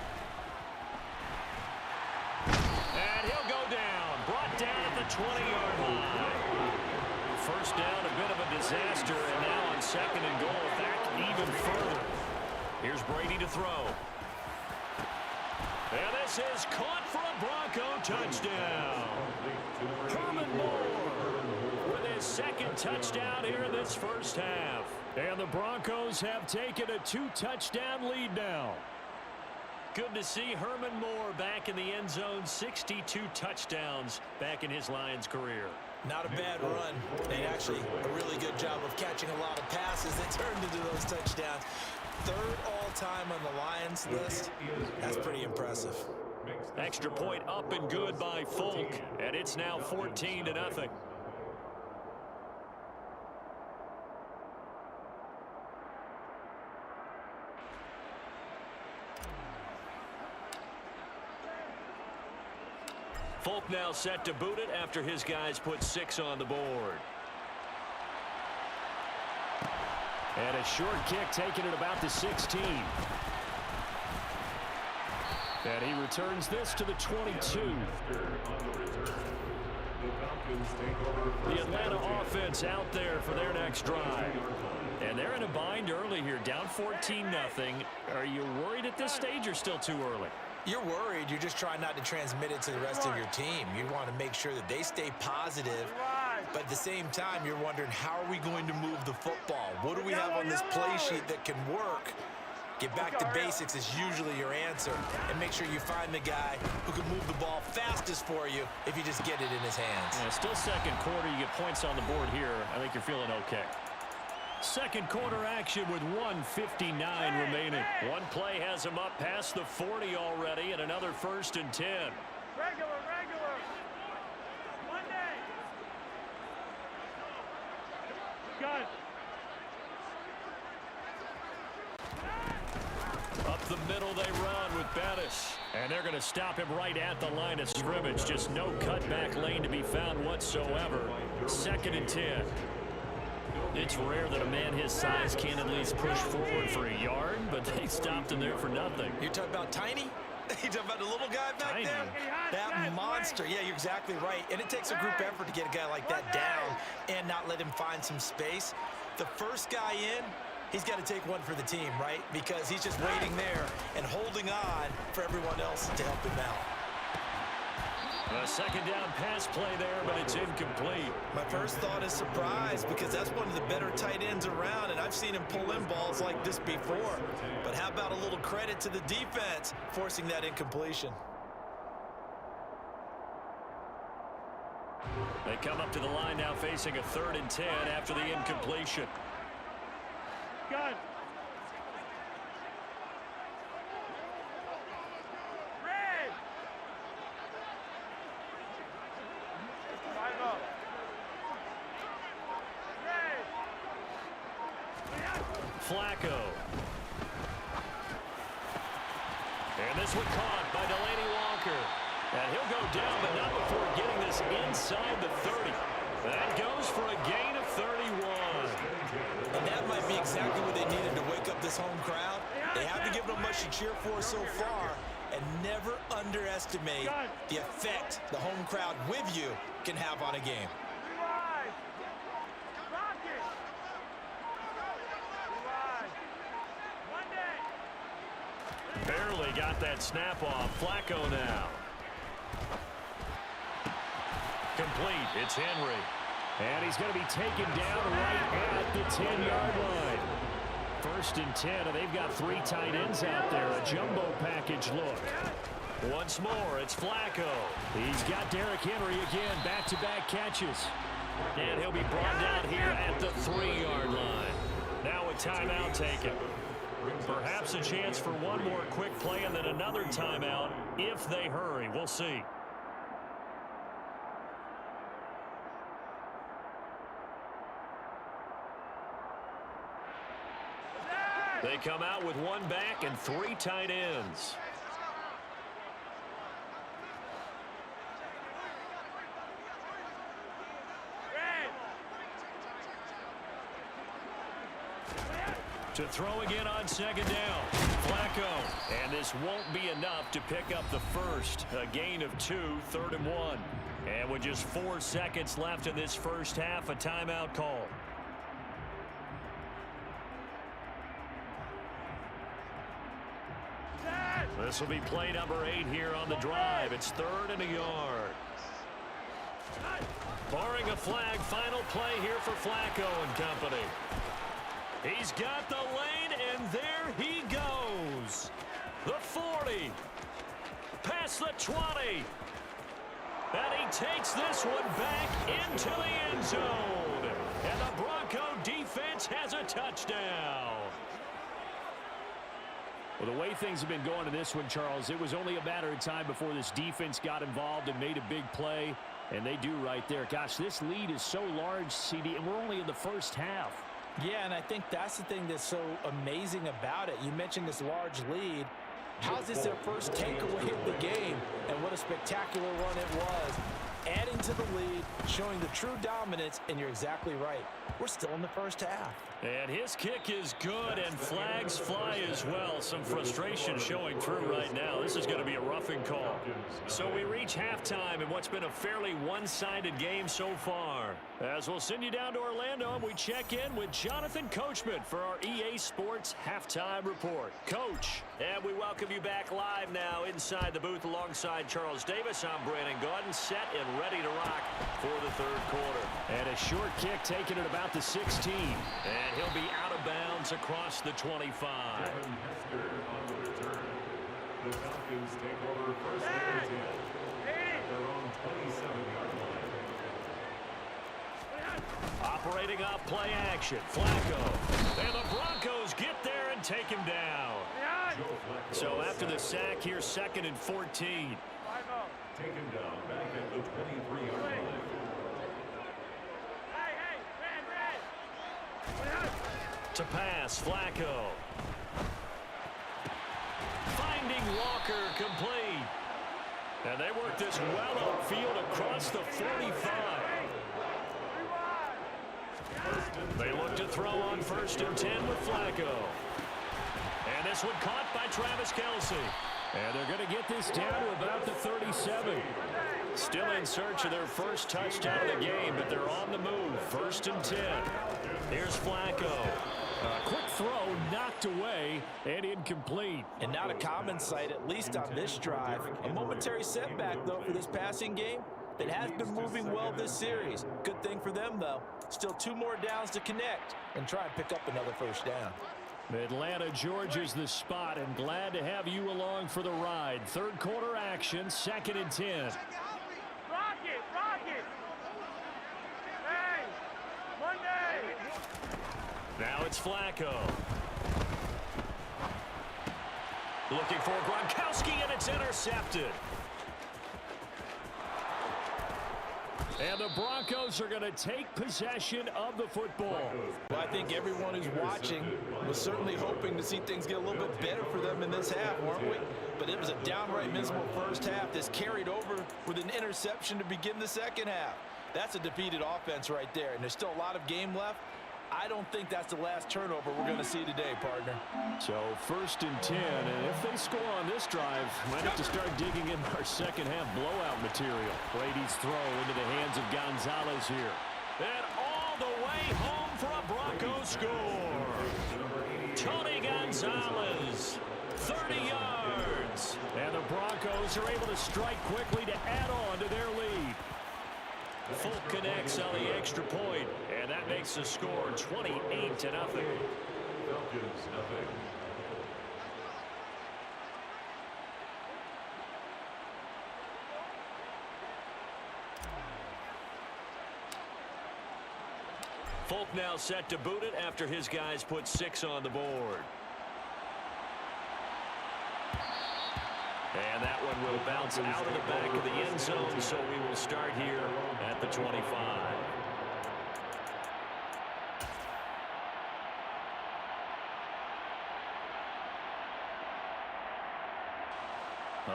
A: And he'll go down. Brought down at the 20-yard line. First down, a bit of a disaster, and now on 2nd and goal, back even further. Here's Brady to throw. And this is caught for a Bronco touchdown. Herman Moore with his 2nd touchdown here in this first half. And the Broncos have taken a 2-touchdown lead now. Good to see Herman Moore back in the end zone. 62 touchdowns back in his Lions career.
B: Not a bad run, and actually a really good job of catching a lot of passes that turned into those touchdowns. 3rd all-time on the Lions list. That's pretty impressive.
A: Extra point up and good by Folk, and it's now 14-0. Folk now set to boot it after his guys put 6 on the board.
D: And a short kick taken at about the 16. And he returns this to the 22. The Atlanta offense out there for their next drive. And they're in a bind early here, down 14-0. Are you worried at this stage or still too early?
B: You're worried. You're just trying not to transmit it to the rest of your team. You want to make sure that they stay positive, but at the same time, you're wondering, how are we going to move the football? What do we have on this play sheet that can work? Get back to basics is usually your answer, and make sure you find the guy who can move the ball fastest for you if you just get it in his hands.
D: Yeah, still 2nd quarter. You get points on the board here. I think you're feeling okay. 2nd quarter action with 1:59 remaining. One play has him up past the 40 already, and another 1st and 10.
C: Regular. Monday. Gun.
A: Up the middle they run with Bettis.
D: And they're going to stop him right at the line of scrimmage. Just no cutback lane to be found whatsoever. 2nd and 10. It's rare that a man his size can't at least push forward for a yard, but they stopped him there for nothing.
B: You're talking about Tiny? You're talking about the little guy back
D: Tiny.
B: there? That monster. Yeah, you're exactly right. And it takes a group effort to get a guy like that down and not let him find some space. The first guy in, he's got to take one for the team, right? Because he's just waiting there and holding on for everyone else to help him out.
A: A second down pass play there, but it's incomplete.
B: My first thought is surprise because that's one of the better tight ends around, and I've seen him pull in balls like this before. But how about a little credit to the defense forcing that incompletion?
A: They come up to the line now facing a 3rd and 10 after the incompletion.
C: Gun. Red. 5 up. Red.
A: Flacco. And this one caught by Delaney Walker. And he'll go down, but not before getting this inside the 30. That goes for a gain of 31.
B: And that might be exactly what they needed to wake up this home crowd. They haven't given them much to cheer for so far. And never underestimate the effect the home crowd with you can have on a game.
C: Revive. Rock it. Revive. One day.
A: Barely got that snap off. Flacco now. Complete. It's Henry.
D: And he's going to be taken down right at the 10-yard line. 1st and 10, and they've got 3 tight ends out there. A jumbo package look.
A: Once more, it's Flacco.
D: He's got Derrick Henry again. Back-to-back catches.
A: And he'll be brought down here at the 3-yard line. Now a timeout taken. Perhaps a chance for one more quick play and then another timeout if they hurry. We'll see. They come out with 1 back and 3 tight ends. To throw again on 2nd down. Flacco. And this won't be enough to pick up the first. A gain of 2, 3rd and 1. And with just 4 seconds left in this first half, a timeout call. This will be play number 8 here on the drive. It's 3rd and a yard. Barring a flag, final play here for Flacco and company. He's got the lane, and there he goes. The 40. Past the 20. And he takes this one back into the end zone. And the Bronco defense has a touchdown.
D: Well, the way things have been going in this one, Charles, it was only a matter of time before this defense got involved and made a big play. And they do right there. Gosh, this lead is so large, CD, and we're only in the first half.
B: Yeah, and I think that's the thing that's so amazing about it. You mentioned this large lead. How's this their first takeaway of the game? And what a spectacular run it was. Adding to the lead, showing the true dominance, and you're exactly right. We're still in the first half.
A: And his kick is good, and flags fly as well. Some frustration showing through right now. This is going to be a roughing call. So we reach halftime in what's been a fairly one-sided game so far. As we'll send you down to Orlando, and we check in with Jonathan Coachman for our EA Sports Halftime Report. Coach, and we welcome you back live now inside the booth alongside Charles Davis. I'm Brandon Gaudin, set and ready to rock for the 3rd quarter.
D: And a short kick taken at about the 16.
A: And he'll be out of bounds across the 25.
F: The Falcons take over 1st and 10. Their own 27-yard line.
A: Operating off play action. Flacco. And the Broncos get there and take him down. So after the sack here, 2nd and 14.
F: Taken down back at the 23-yard line.
A: To pass, Flacco. Finding Walker complete. And they work this well upfield across the 45. They look to throw on 1st and 10 with Flacco. And this one caught by Travis Kelce.
D: And they're going to get this down to about the 37.
A: Still in search of their first touchdown of the game, but they're on the move. 1st and 10. Here's Flacco.
D: Quick throw knocked away and incomplete.
B: And not a common sight, at least on this drive. A momentary setback, though, for this passing game that has been moving well this series. Good thing for them, though. Still 2 more downs to connect and try and pick up another first down.
D: Atlanta, Georgia's the spot, and glad to have you along for the ride. Third quarter action, 2nd and 10.
C: Rock it, rock it. Hey, Monday.
A: Now it's Flacco. Looking for Gronkowski, and it's intercepted.
D: And the Broncos are going to take possession of the football.
B: Well, I think everyone who's watching was certainly hoping to see things get a little bit better for them in this half, weren't we? But it was a downright miserable first half. This carried over with an interception to begin the second half. That's a defeated offense right there, and there's still a lot of game left. I don't think that's the last turnover we're going to see today, partner.
D: So 1st and 10, and if they score on this drive, might have to start digging in our second half blowout material. Brady's throw into the hands of Gonzalez here.
A: And all the way home for a Broncos score. Tony Gonzalez, 30 yards.
D: And the Broncos are able to strike quickly to add on to their lead.
A: Folk connects on the extra point, and that makes the score 28-0.
F: Falcons, nothing.
A: Folk now set to boot it after his guys put 6 on the board. And that one will bounce out of the back of the end zone, so we will start here at the 25.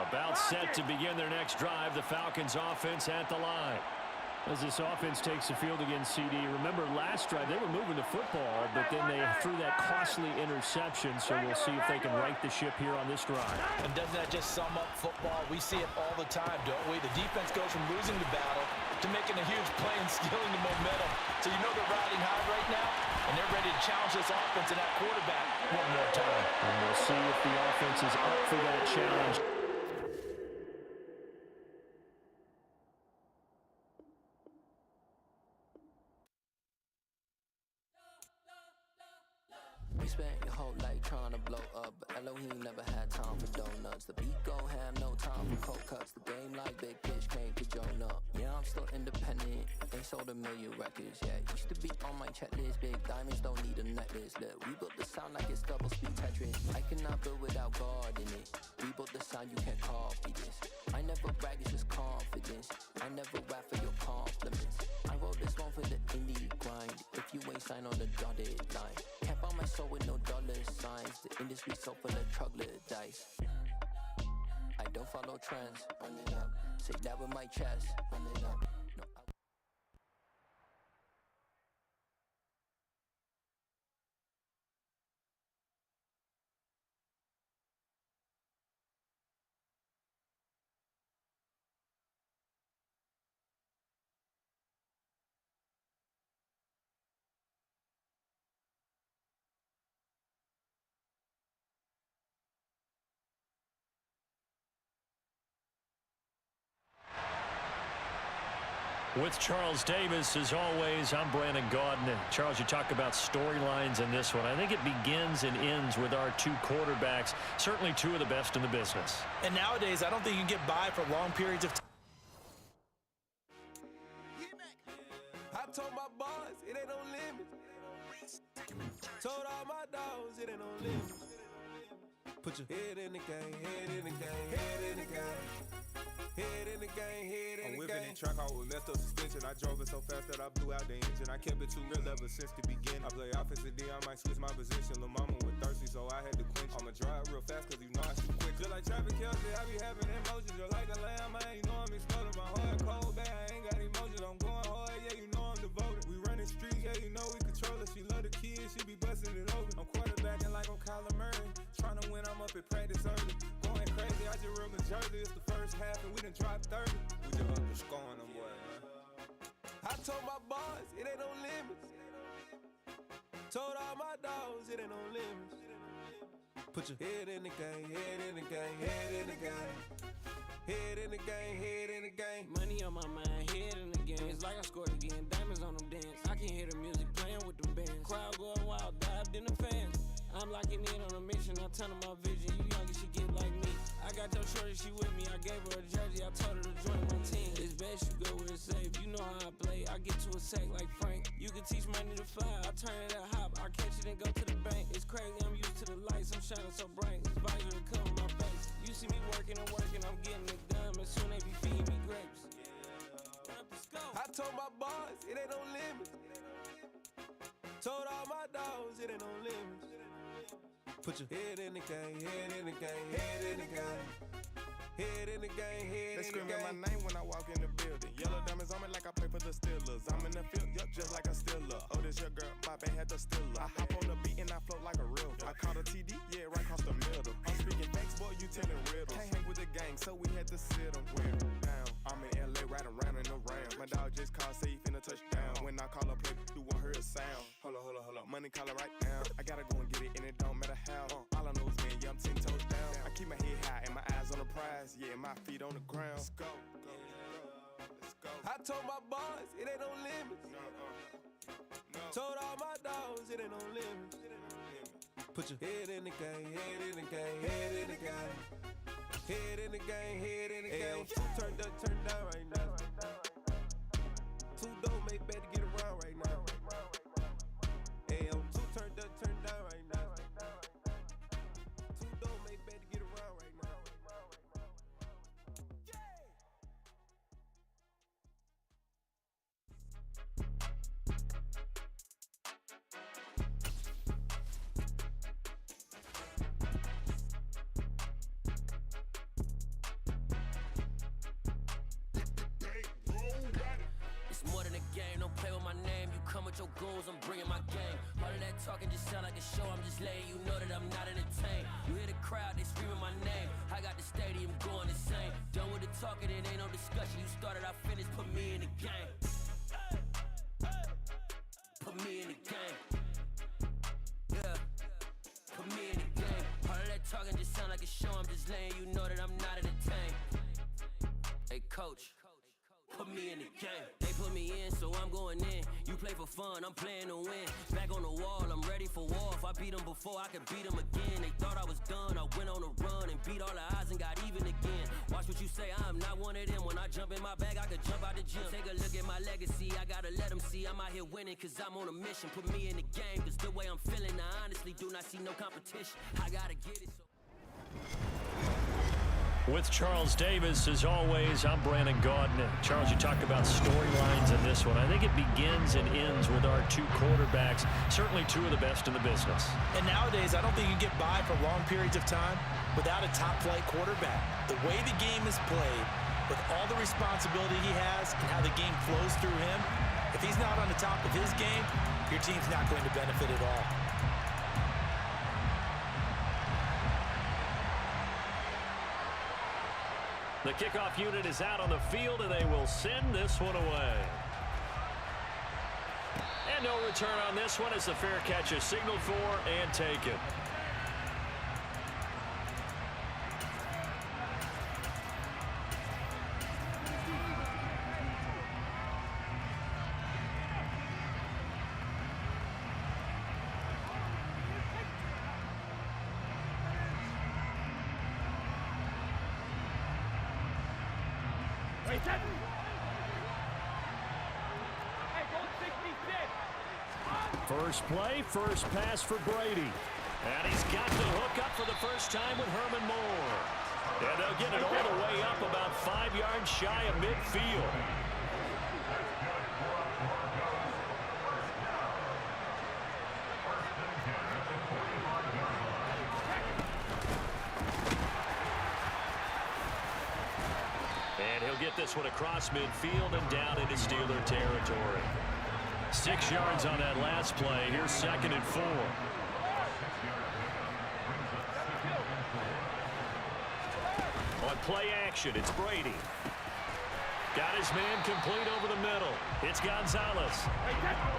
D: About set to begin their next drive, the Falcons offense at the line. As this offense takes the field against CD, remember last drive they were moving the football, but then they threw that costly interception, so we'll see if they can right the ship here on this drive.
B: And doesn't that just sum up football? We see it all the time, don't we? The defense goes from losing the battle to making a huge play and stealing the momentum. So you know they're riding high right now, and they're ready to challenge this offense and that quarterback one more time.
D: And we'll see if the offense is up for that challenge.
G: You spent your whole life trying to blow up, but Elohim never had time for donuts. The beat gon' have no time for cold cuts. The game like Big Pitch came to join up. Yeah, I'm still independent, ain't sold a million records yet. Used to be on my checklist, big diamonds don't need a necklace. Look, we built the sound like it's double speed Tetris. I cannot build without God in it. We built the sound, you can't copy this. I never brag, it's just confidence. I never rap for your compliments. I wrote this one for the indie grind. If you ain't signed on the dotted line, can't buy my soul with no dollar signs. The industry so full of troglodytes. I don't follow trends. Run it up. Say that with my chest. Run it up. No,
D: With Charles Davis, as always, I'm Brandon Gaudin. Charles, you talk about storylines in this one. I think it begins and ends with our 2 quarterbacks, certainly 2 of the best in the business.
B: And nowadays, I don't think you can get by for long periods of time.
H: I told my boys it ain't no limit. Told all my dogs it ain't no limit. Put your head in the game, head in the game, head in the game. Head in the game, head in the game. I'm whipping in track, I was messed up suspension. I drove it so fast that I blew out the engine. I kept it too real ever since the beginning. I play offensive D, I might switch my position. Lil' mama was thirsty, so I had to quench. I'ma drive real fast, cause you know I shoot quick. Just like traffic Kelsey, I be having emotions. Just like a lamb, man, you know I'm exploding. My heart cold, bad, I ain't got emotions. I'm going hard, yeah, you know I'm devoted. We running streets, yeah, you know we control it. She love the kids, she be busting it over. I'm quarterbacking like I'm Kyler Murray. Trying to win, I'm up at practice early. Going crazy, I just real Jersey. It's the first half and we done dropped 30. We just up to scoring them, boy, man. I told my boys it ain't no limits. Told all my dogs it ain't no limits. Put your head in the game, head in the game, head in the game. Head in the game, head in the game.
I: Money on my mind, head in the game. It's like I scored again, diamonds on them dance. I can hear the music playing with them bands. Crowd going wild, dived in the fans. I'm locking in on a mission, I'm telling my vision. You young and she get like me. I got your shorty, she with me. I gave her a jersey, I told her to join my team. It's best you go where it's safe. You know how I play. I get to a sack like Frank. You can teach money to fly. I turn it at hop. I catch it and go to the bank. It's crazy, I'm used to the lights. I'm shining so bright. This visor to cover my face. You see me working and working. I'm getting it done. And soon they be feeding me grapes.
H: I told my boys it ain't no limits. Told all my dogs it ain't no limits. Put your head in the game, head in the game, head in the game. Head in the game, head in the game.
J: They screaming my name when I walk in the building. Yellow diamonds on me like I play for the Steelers. I'm in the field, yup, just like a Steeler. Oh, this your girl, my band had the Steeler. I hop on the beat and I float like a river. I caught a TD, yeah, right across the middle. I'm speaking facts, boy, you telling riddles. Can't hang with the gang, so we had to sit them down. I'm in LA, right around in the round. My dog just called, say he finna touchdown. When I call a play, you won't hear a sound. Hold up. Money calling right now. I gotta go and get it, and it don't matter how. All I know is, man, yeah, I'm 10 toes down. I keep my head high and my eyes on the prize. Yeah, my feet on the ground. Let's go. Let's go.
H: I told my boys it ain't no limits.
J: No.
H: Told all my dogs it ain't no limits. Put your head in the game, head in the game, head in the game. Head in the game, head in the game. Turned up, turned down right now. Two dope make better get around right now. Hey, I'm two turned up, turned down right now. Two dope make better get around right now.
G: It's more than a game, don't play with my name. You come with your goons, I'm bringing my game. All of that talking just sound like a show, I'm just letting you know that I'm not entertained. You hear the crowd, they screaming my name. I got the stadium going insane. Done with the talking, it ain't no discussion. You started, I finished, put me in the game. Put me in the game. Yeah, put me in the game. All of that talking just sound like a show, I'm just letting you know that I'm not entertained. Hey coach, put me in the game. They put me in, so I'm going in. You play for fun, I'm playing to win. Back on the wall, I'm ready for war. If I beat them before, I could beat them again. They thought I was done, I went on a run and beat all the odds and got even again. Watch what you say, I'm not one of them. When I jump in my bag, I could jump out the gym. Take a look at my legacy, I gotta let them see I'm out here winning, cause I'm on a mission. Put me in the game, cause the way I'm feeling, I honestly do not see no competition. I gotta get it, so
D: With Charles Davis, as always, I'm Brandon Gaudin. Charles, you talked about storylines in this one. I think it begins and ends with our two quarterbacks, certainly two of the best in the business.
B: And nowadays, I don't think you get by for long periods of time without a top-flight quarterback. The way the game is played, with all the responsibility he has and how the game flows through him, if he's not on the top of his game, your team's not going to benefit at all.
D: The kickoff unit is out on the field, and they will send this one away. And no return on this one as the fair catch is signaled for and taken. First play, first pass for Brady. And he's got the hook up for the first time with Herman Moore. And they'll get it all the way up about 5 yards shy of midfield. And he'll get this one across midfield and down into Steeler territory. 6 yards on that last play. Here's 2nd and 4. On play action, it's Brady. Got his man complete over the middle. It's Gonzalez.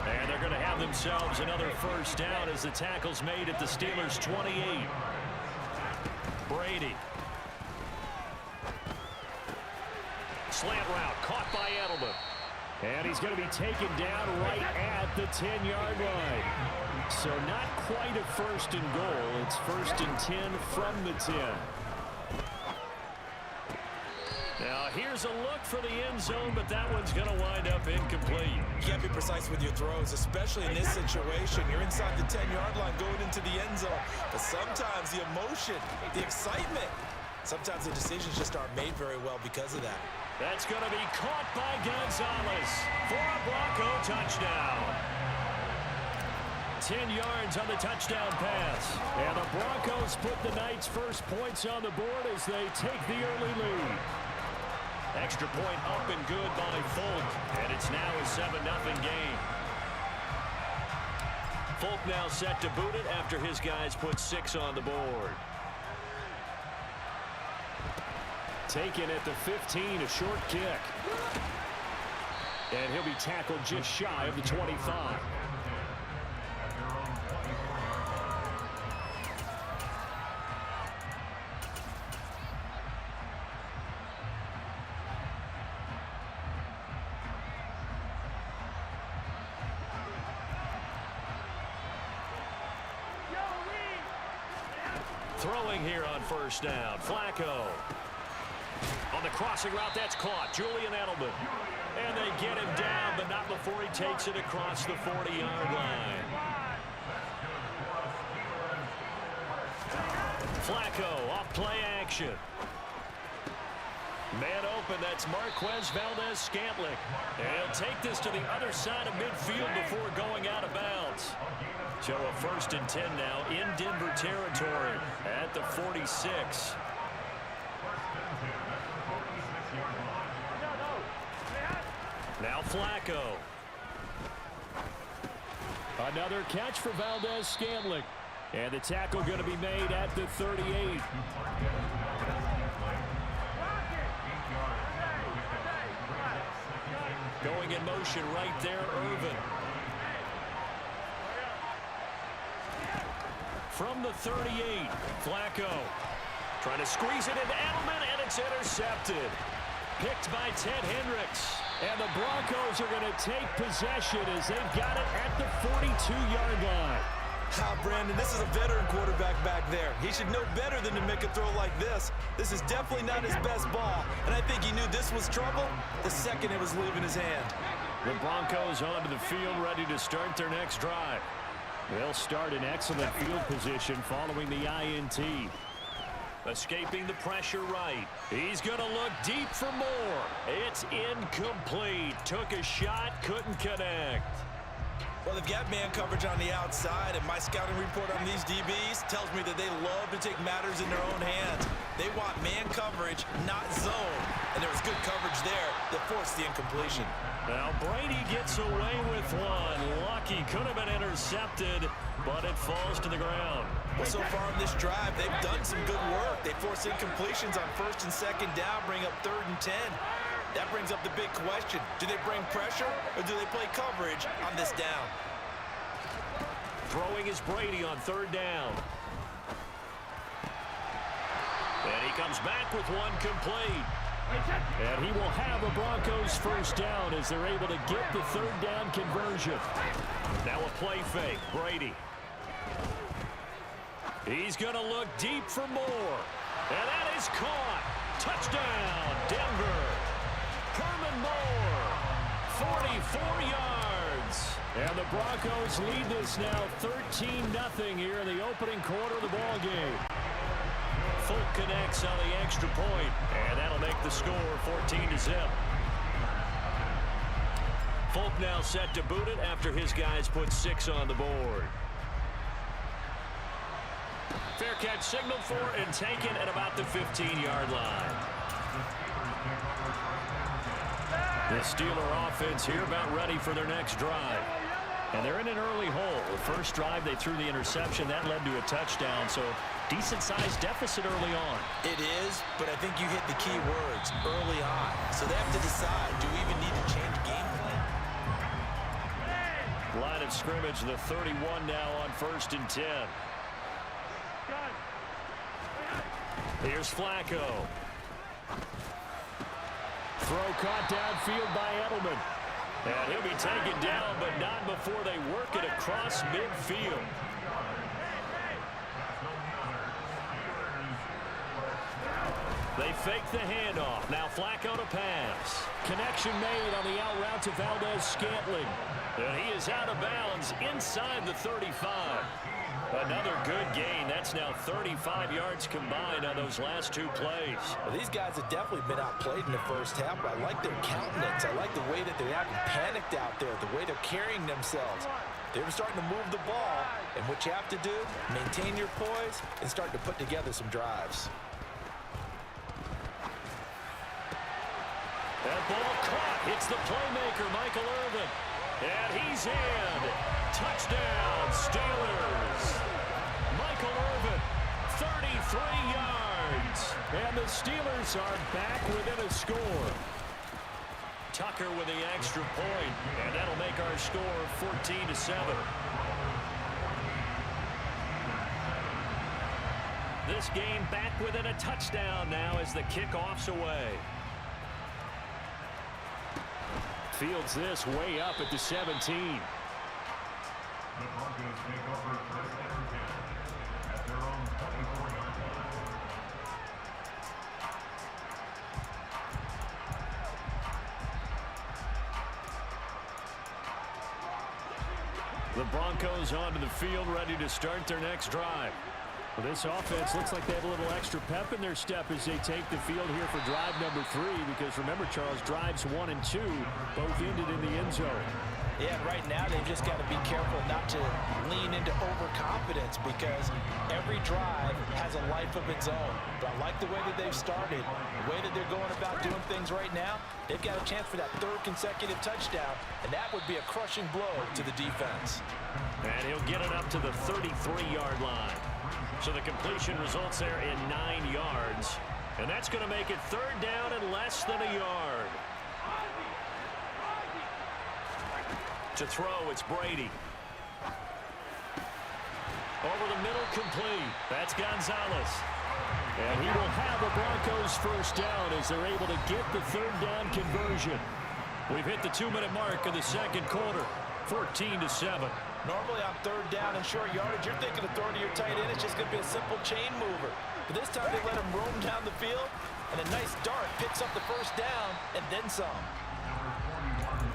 D: And they're going to have themselves another first down as the tackle's made at the Steelers' 28. Brady. Slant route caught by Edelman. And he's going to be taken down right at the 10-yard line. So not quite a first and goal. It's first and 10 from the 10. Now here's a look for the end zone, but that one's going to wind up incomplete.
B: You got to be precise with your throws, especially in this situation. You're inside the 10-yard line going into the end zone. But sometimes the emotion, the excitement, sometimes the decisions just aren't made very well because of that.
D: That's going to be caught by Gonzalez for a Bronco touchdown. 10 yards on the touchdown pass. And the Broncos put the Knights' first points on the board as they take the early lead. Extra point up and good by Folk, and it's now a 7-0 game. Folk now set to boot it after his guys put 6 on the board. Taken at the 15, a short kick. And he'll be tackled just shy of the 25. Throwing here on first down, Flacco. On the crossing route, that's caught. Julian Edelman. And they get him down, but not before he takes it across the 40-yard line. Flacco off play action. Man open, that's Marquez Valdez-Scantling. And he'll take this to the other side of midfield before going out of bounds. So a first and 10 now in Denver territory at the 46. Now Flacco. Another catch for Valdez-Scantling. And the tackle going to be made at the 38. Going in motion right there, Irvin. From the 38, Flacco. Trying to squeeze it into Edelman, and it's intercepted. Picked by Ted Hendricks. And the Broncos are going to take possession as they've got it at the 42-yard line.
B: Brandon, this is a veteran quarterback back there. He should know better than to make a throw like this. This is definitely not his best ball, and I think he knew this was trouble the second it was leaving his hand.
D: The Broncos onto the field, ready to start their next drive. They'll start in excellent field position following the INT. Escaping the pressure right. He's going to look deep for more. It's incomplete. Took a shot, couldn't connect.
B: Well, they've got man coverage on the outside, and my scouting report on these DBs tells me that they love to take matters in their own hands. They want man coverage, not zone. And there was good coverage there that forced the incompletion.
D: Now Brady gets away with one. Lucky, could have been intercepted, but it falls to the ground.
B: Well, so far in this drive, they've done some good work. They force incompletions on first and second down, bring up 3rd and 10. That brings up the big question. Do they bring pressure or do they play coverage on this down?
D: Throwing is Brady on 3rd down. And he comes back with one complete. And he will have a Broncos first down as they're able to get the 3rd down conversion. Now a play fake, Brady. He's going to look deep for more. And that is caught. Touchdown, Denver. Herman Moore, 44 yards. And the Broncos lead this now 13-0 here in the opening quarter of the ball game. Folk connects on the extra point, and that'll make the score 14-0. Folk now set to boot it after his guys put 6 on the board. Fair catch signaled for and taken at about the 15-yard line. The Steeler offense here about ready for their next drive. And they're in an early hole. The first drive, they threw the interception. That led to a touchdown, so decent-sized deficit early on.
B: It is, but I think you hit the key words early on. So they have to decide, do we even need to change game plan?
D: Line of scrimmage, the 31 now on 1st and 10. Here's Flacco. Throw caught downfield by Edelman. And he'll be taken down, but not before they work it across midfield. They fake the handoff. Now Flacco to pass. Connection made on the out route to Valdez-Scantling. And he is out of bounds inside the 35. Another good gain. That's now 35 yards combined on those last two plays.
B: Well, these guys have definitely been outplayed in the first half, but I like their countenance. I like the way that they haven't panicked out there, the way they're carrying themselves. They're starting to move the ball, and what you have to do, maintain your poise and start to put together some drives.
D: That ball caught. Hits the playmaker, Michael Irvin. And he's in. Touchdown, Steelers. Michael Irvin, 33 yards. And the Steelers are back within a score. Tucker with the extra point, and that'll make our score 14-7. This game back within a touchdown now as the kickoff's away. Fields this way up at the 17.
F: The Broncos take over 1st and 10 at their own 24-yard line.
D: The Broncos onto the field, ready to start their next drive. Well, this offense looks like they have a little extra pep in their step as they take the field here for drive number 3, because remember, Charles, drives 1 and 2 both ended in the end zone.
B: Yeah, right now they've just got to be careful not to lean into overconfidence, because every drive has a life of its own. But I like the way that they've started, the way that they're going about doing things right now. They've got a chance for that 3rd consecutive touchdown, and that would be a crushing blow to the defense.
D: And he'll get it up to the 33-yard line. So the completion results there in 9 yards. And that's going to make it 3rd down and less than a yard. To throw, it's Brady. Over the middle, complete. That's Gonzalez. And he will have the Broncos 1st down as they're able to get the 3rd down conversion. We've hit the 2-minute mark of the 2nd quarter. 14-7.
B: Normally on 3rd down and short yardage, you're thinking of throwing to your tight end. It's just going to be a simple chain mover. But this time they let him roam down the field, and a nice dart picks up the 1st down and then some.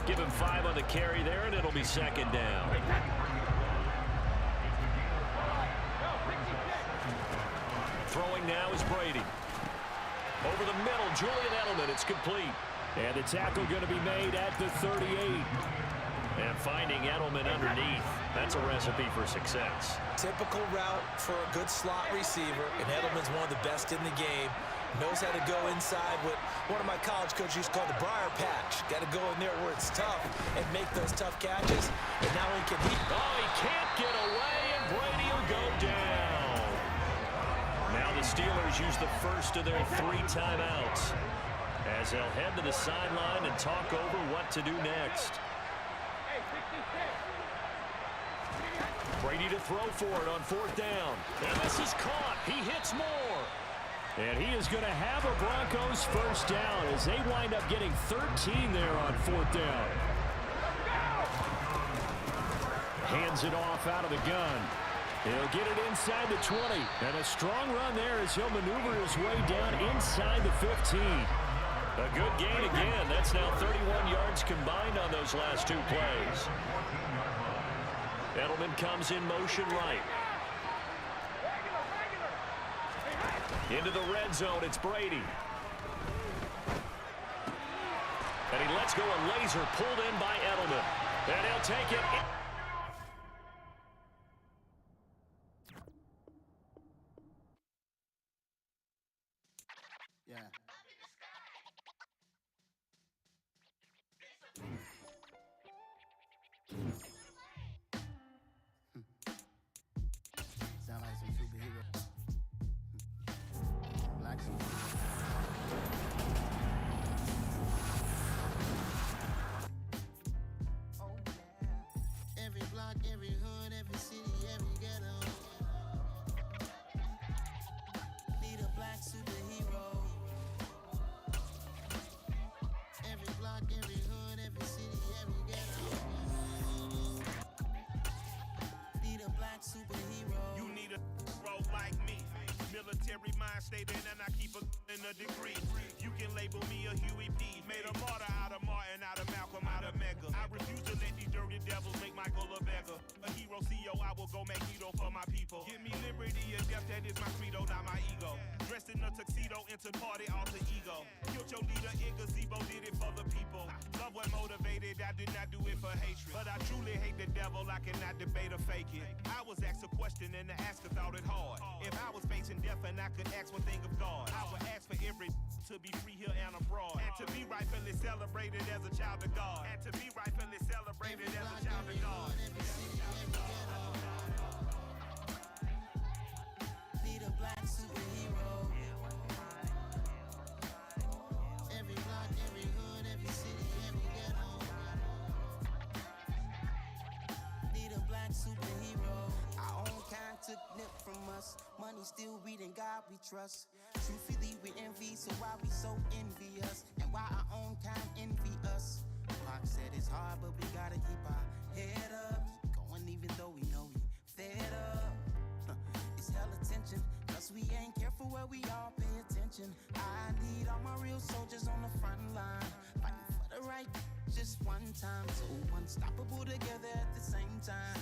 D: Give him 5 on the carry there, and it'll be 2nd down. Throwing now is Brady. Over the middle, Julian Edelman. It's complete. And the tackle going to be made at the 38. And finding Edelman underneath, that's a recipe for success.
B: Typical route for a good slot receiver, and Edelman's one of the best in the game. Knows how to go inside what one of my college coaches used to call the briar patch. Got to go in there where it's tough and make those tough catches. And now he can he
D: can't get away, and Brady will go down. Now the Steelers use the first of their 3 timeouts as they'll head to the sideline and talk over what to do next. Brady to throw for it on 4th down. And this is caught. He hits Moore. And he is going to have a Broncos 1st down as they wind up getting 13 there on 4th down. Hands it off out of the gun. He'll get it inside the 20. And a strong run there as he'll maneuver his way down inside the 15. A good gain again. That's now 31 yards combined on those last 2 plays. Edelman comes in motion right. Into the red zone, it's Brady. And he lets go a laser pulled in by Edelman. And he'll take it.
K: Yeah. Sound like some superhero. Black superhero.
J: mind state and I keep in a degree. You can label me a Huey P. Made a martyr out of Martin, out of Malcolm, out of Mega. I refuse to let these dirty devils make Michael a beggar. A hero CEO, I will go Magneto for my people. Give me liberty and death, that is my credo, not my ego. Dressed in a tuxedo, into party, alter ego. Killed your leader in gazebo, did it for the people. Love what motivated, I did not do it for hatred. But I truly hate the devil, I cannot debate or fake it. I was asked a question and the asker thought it hard. If I was facing death and I could ask one thing of God, I would ask for every to be free here and abroad. And to be rightfully celebrated as a child of God. And to be rightfully celebrated as a child of God.
K: Need a black superhero. Every block, every hood, every city, every ghetto. Need a black superhero. Our own kind took nip from us. Money still reading, God we trust. Truthfully we envy, so why we so envious? And why our own kind envy us? Pac said it's hard, but we gotta keep our head up. Keep going even though we know we fed up. It's hella tension, cause we ain't careful where we all pay attention. I need all my real soldiers on the front line, fighting for the right just one time. So unstoppable together at the same time,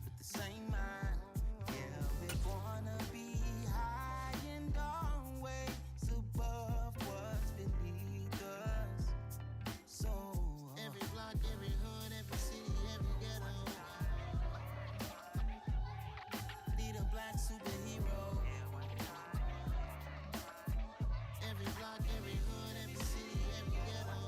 K: with the same mind. Yeah, we're gonna be high and always above what's beneath us. So every block, every hood, every city, every ghetto. Need a black superhero. Every block, every hood, every city, every ghetto.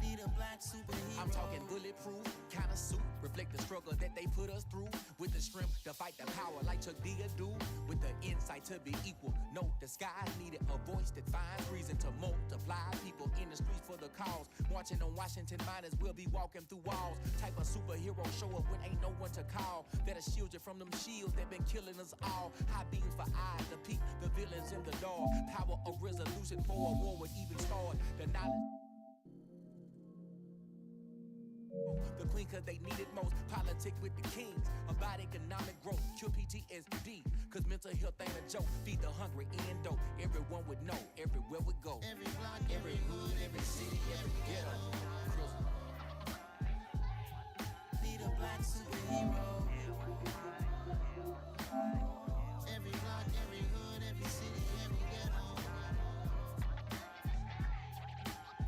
K: Need a black superhero.
L: I'm talking bulletproof kind of suit, reflect the struggle that they put us through, with the strength to fight the power like Chuck D do, with the insight to be equal. No disguise needed, a voice that finds reason to multiply people in the streets for the cause. Marching on Washington, might as well be walking through walls. Type of superhero show up when ain't no one to call. That'll shield you from them shields that been killing us all. High beams for eyes to peek the villains in the dark. Power of resolution for a war would even start. The knowledge. The queen cause they need it most. Politic with the kings. About economic growth. Cure PTSD. Cause mental health ain't a joke. Feed the hungry and dope. Everyone would know. Everywhere we go.
K: Every block, every hood, every city, every ghetto. Need a black superhero. Every block, every hood, every city, every ghetto.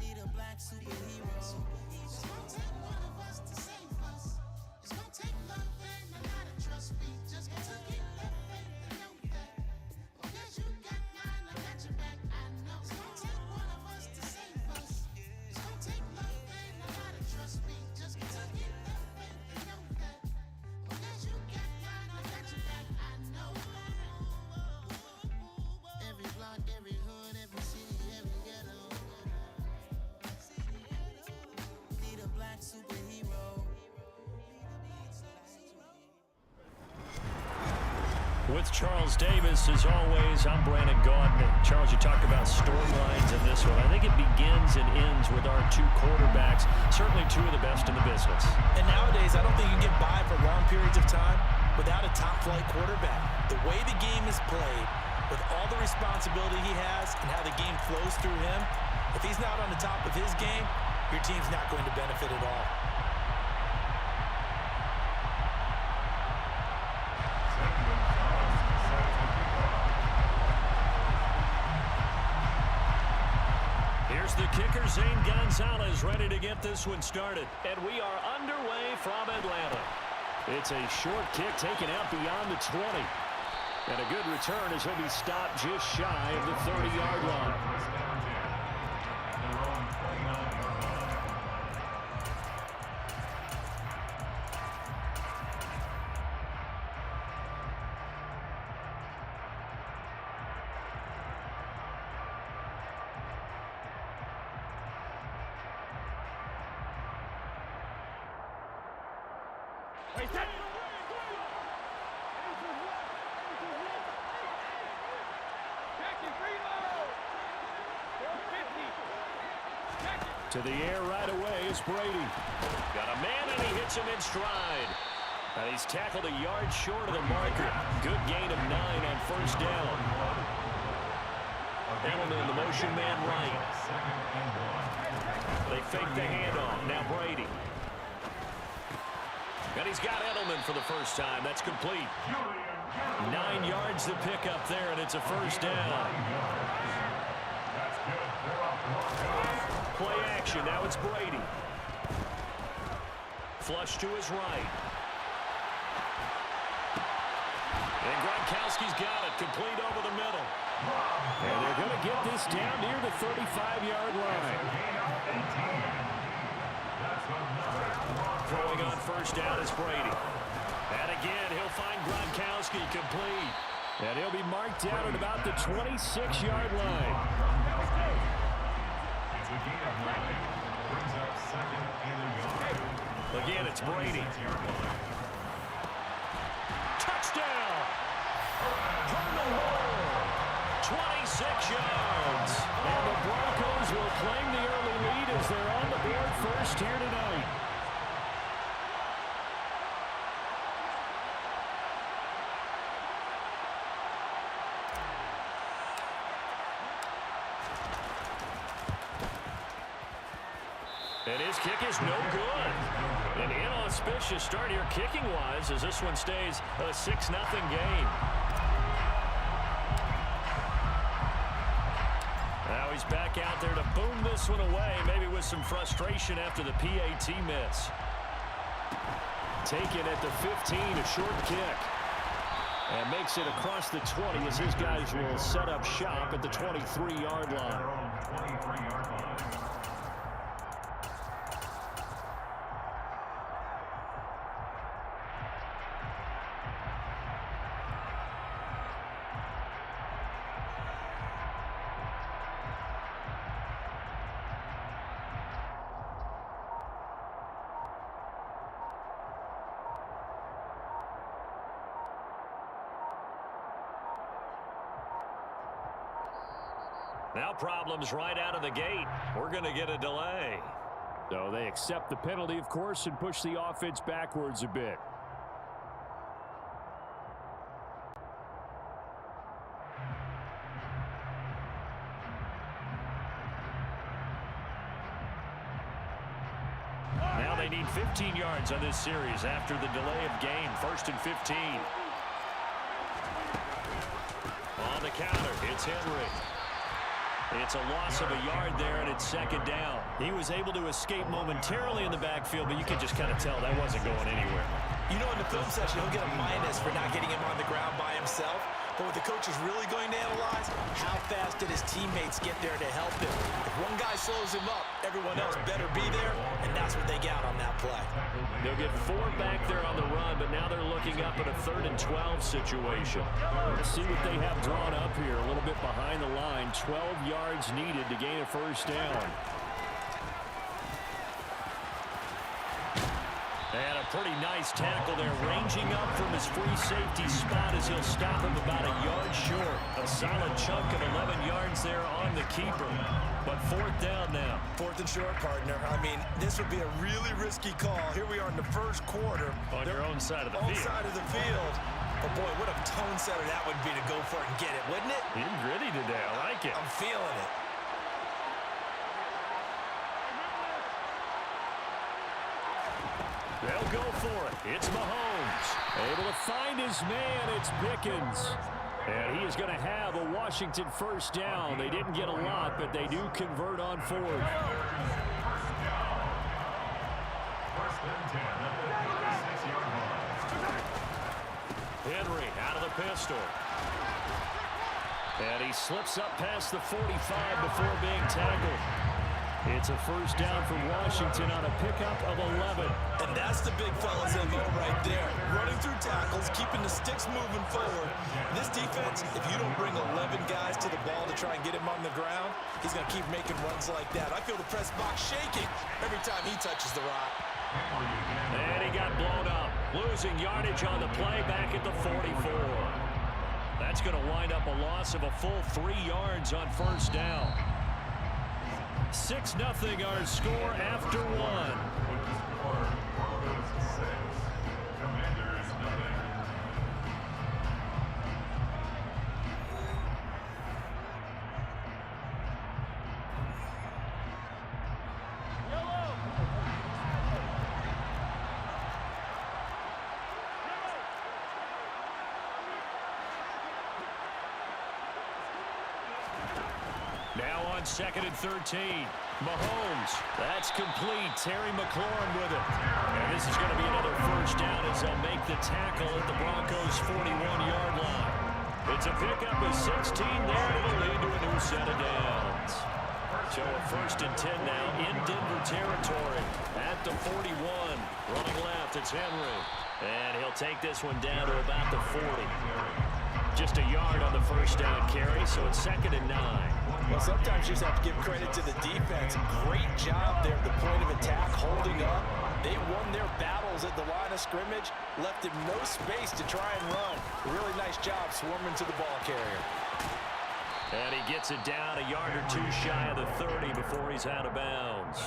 K: Need a black superhero. It's gonna take one of us to save us. It's gonna take love and a lot of trust. We just got to get that faith and know that. Well, guess you got mine, I got your back. I know. It's gonna take one of us to save us. It's gonna take love and a lot of trust. We just got to get that faith and know that. Well, guess you got mine, I got your back. I know. Every block, every hood, every city, every ghetto. Need a black superhero.
D: With Charles Davis, as always, I'm Brandon Gaudin. Charles, you talked about storylines in this one. I think it begins and ends with our two quarterbacks, certainly two of the best in the business.
B: And nowadays, I don't think you can get by for long periods of time without a top-flight quarterback. The way the game is played, with all the responsibility he has and how the game flows through him, if he's not on the top of his game, your team's not going to benefit at all.
D: Here's the kicker, Zane Gonzalez, ready to get this one started. And we are underway from Atlanta. It's a short kick taken out beyond the 20. And a good return as he'll be stopped just shy of the 30-yard line. To the air right away is Brady. Got a man and he hits him in stride. And he's tackled a yard short of the marker. Good gain of 9 on first down. Edelman in the motion man right. They fake the handoff. Now Brady. And he's got Edelman for the first time. That's complete. 9 yards to pick up there, and it's a first down. Play action. Now it's Brady. Flush to his right. And Gronkowski's got it. Complete over the middle. And they're going to get this down near the 35-yard line. Throwing on first down is Brady. And again, he'll find Gronkowski complete. And he'll be marked down at about the 26-yard line. Again, it's Brady. Touchdown! From the hole. 26 yards. And the Broncos will claim the early lead as they're on the board first here tonight. And his kick is no good. An inauspicious start here kicking-wise as this one stays a 6-0 game. Now he's back out there to boom this one away, maybe with some frustration after the PAT miss. Taken at the 15, a short kick. And makes it across the 20 as his guys will set up shop at the 23-yard line. Now problems right out of the gate. We're going to get a delay. So they accept the penalty, of course, and push the offense backwards a bit. Now they need 15 yards on this series after the delay of game. 1st and 15. On the counter, it's Henry. It's a loss of a yard there, and it's 2nd down. He was able to escape momentarily in the backfield, but you can just kind of tell that wasn't going anywhere.
B: You know, in the film session, he'll get a minus for not getting him on the ground by himself. But what the coach is really going to analyze, how fast did his teammates get there to help him? If one guy slows him up, everyone else better be there, and that's what they got on that play.
D: They'll get 4 back there on the run, but now they're looking up at a 3rd and 12 situation. Let's see what they have drawn up here. A little bit behind the line. 12 yards needed to gain a first down. And a pretty nice tackle there, ranging up from his free safety spot as he'll stop him about a yard short. A solid chunk of 11 yards there on the keeper. But 4th down now.
B: 4th and short, partner. I mean, this would be a really risky call. Here we are in the first quarter.
D: On your own side of the field.
B: Own side of the field. But, boy, what a tone setter that would be to go for it and get it, wouldn't it?
D: You're gritty today. I like it.
B: I'm feeling it.
D: They'll go for it. It's Mahomes. Able to find his man. It's Pickens. And he is going to have a Washington first down. They didn't get a lot, but they do convert on 4th.
F: 1st and 10 at the 6-yard line.
D: Henry out of the pistol. And he slips up past the 45 before being tackled. It's a first down for Washington on a pickup of 11.
B: And that's the big fella's MO right there. Running through tackles, keeping the sticks moving forward. This defense, if you don't bring 11 guys to the ball to try and get him on the ground, he's going to keep making runs like that. I feel the press box shaking every time he touches the rock.
D: And he got blown up. Losing yardage on the play back at the 44. That's going to wind up a loss of a full 3 yards on first down. 6-0 our score after 1.
F: Commanders
D: on 2nd and 13. Mahomes, that's complete. Terry McLaurin with it. And this is going to be another first down as they'll make the tackle at the Broncos' 41-yard line. It's a pickup of 16 there. It'll lead to a new set of downs. So a 1st and 10 now in Denver territory at the 41. Running left, it's Henry. And he'll take this one down to about the 40. Just a yard on the first down carry, so it's 2nd and 9.
B: Well, sometimes you just have to give credit to the defense. Great job there at the point of attack, holding up. They won their battles at the line of scrimmage, left him no space to try and run. Really nice job swarming to the ball carrier.
D: And he gets it down a yard or two shy of the 30 before he's out of bounds.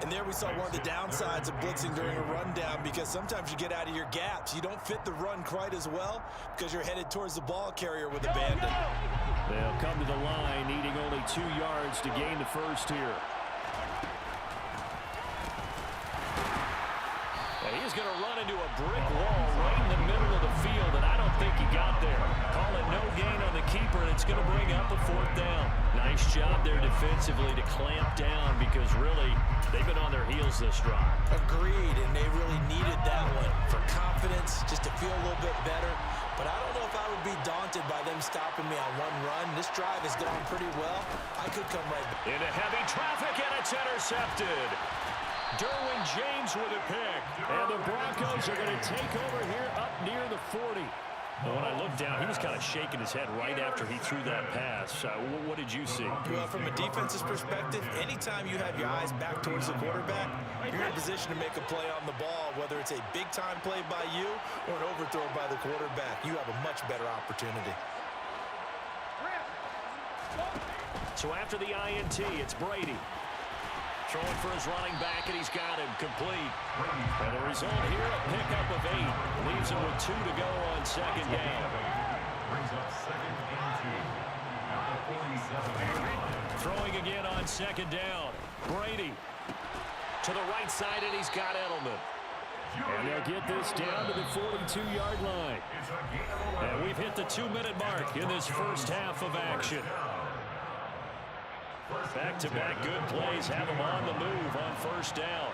B: And there we saw one of the downsides of blitzing during a rundown, because sometimes you get out of your gaps. You don't fit the run quite as well because you're headed towards the ball carrier with abandon.
D: They'll come to the line needing only 2 yards to gain the first here. And he's going to run into a brick wall right in the middle of the field, and I don't think he got there. Call it no gain on the keeper, and it's going to bring up a 4th down. Nice job there defensively to clamp down, because really, they've been on their heels this drive.
B: Agreed, and they really needed that one for confidence, just to feel a little bit better. But I don't know if I would be daunted by them stopping me on one run. This drive has gone pretty well. I could come right back.
D: Into heavy traffic, and it's intercepted. Derwin James with a pick. And the Broncos are going to take over here up near the 40. Well, when I looked down, he was kind of shaking his head right after he threw that pass. What did you see?
B: Well, from a defense's perspective, anytime you have your eyes back towards the quarterback, you're in a position to make a play on the ball, whether it's a big-time play by you or an overthrow by the quarterback. You have a much better opportunity.
D: So after the INT, it's Brady. Throwing for his running back, and he's got him complete. And the result here, a pickup of 8. Leaves him with 2 to go on 2nd down.
F: Brings up 2nd and 2. At the 47.
D: Throwing again on 2nd down. Brady to the right side, and he's got Edelman. And they'll get this down to the 42-yard line. And we've hit the 2-minute mark in this first half of action. Back-to-back good plays have him on the move on 1st down.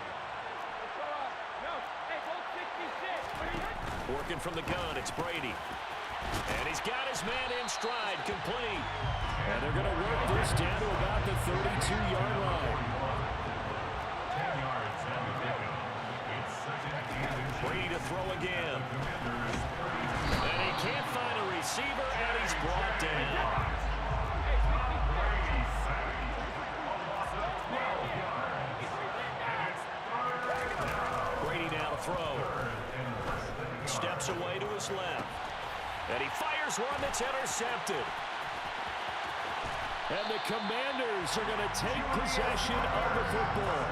D: Working from the gun, it's Brady. And he's got his man in stride, complete. And they're going to work this down to about the 32-yard line.
F: 10 yards and the pickup. It's 2nd and 2.
D: Brady to throw again. And he can't find a receiver, and he's brought down. Throw. Steps away to his left. And he fires one that's intercepted. And the Commanders are going to take possession of the football.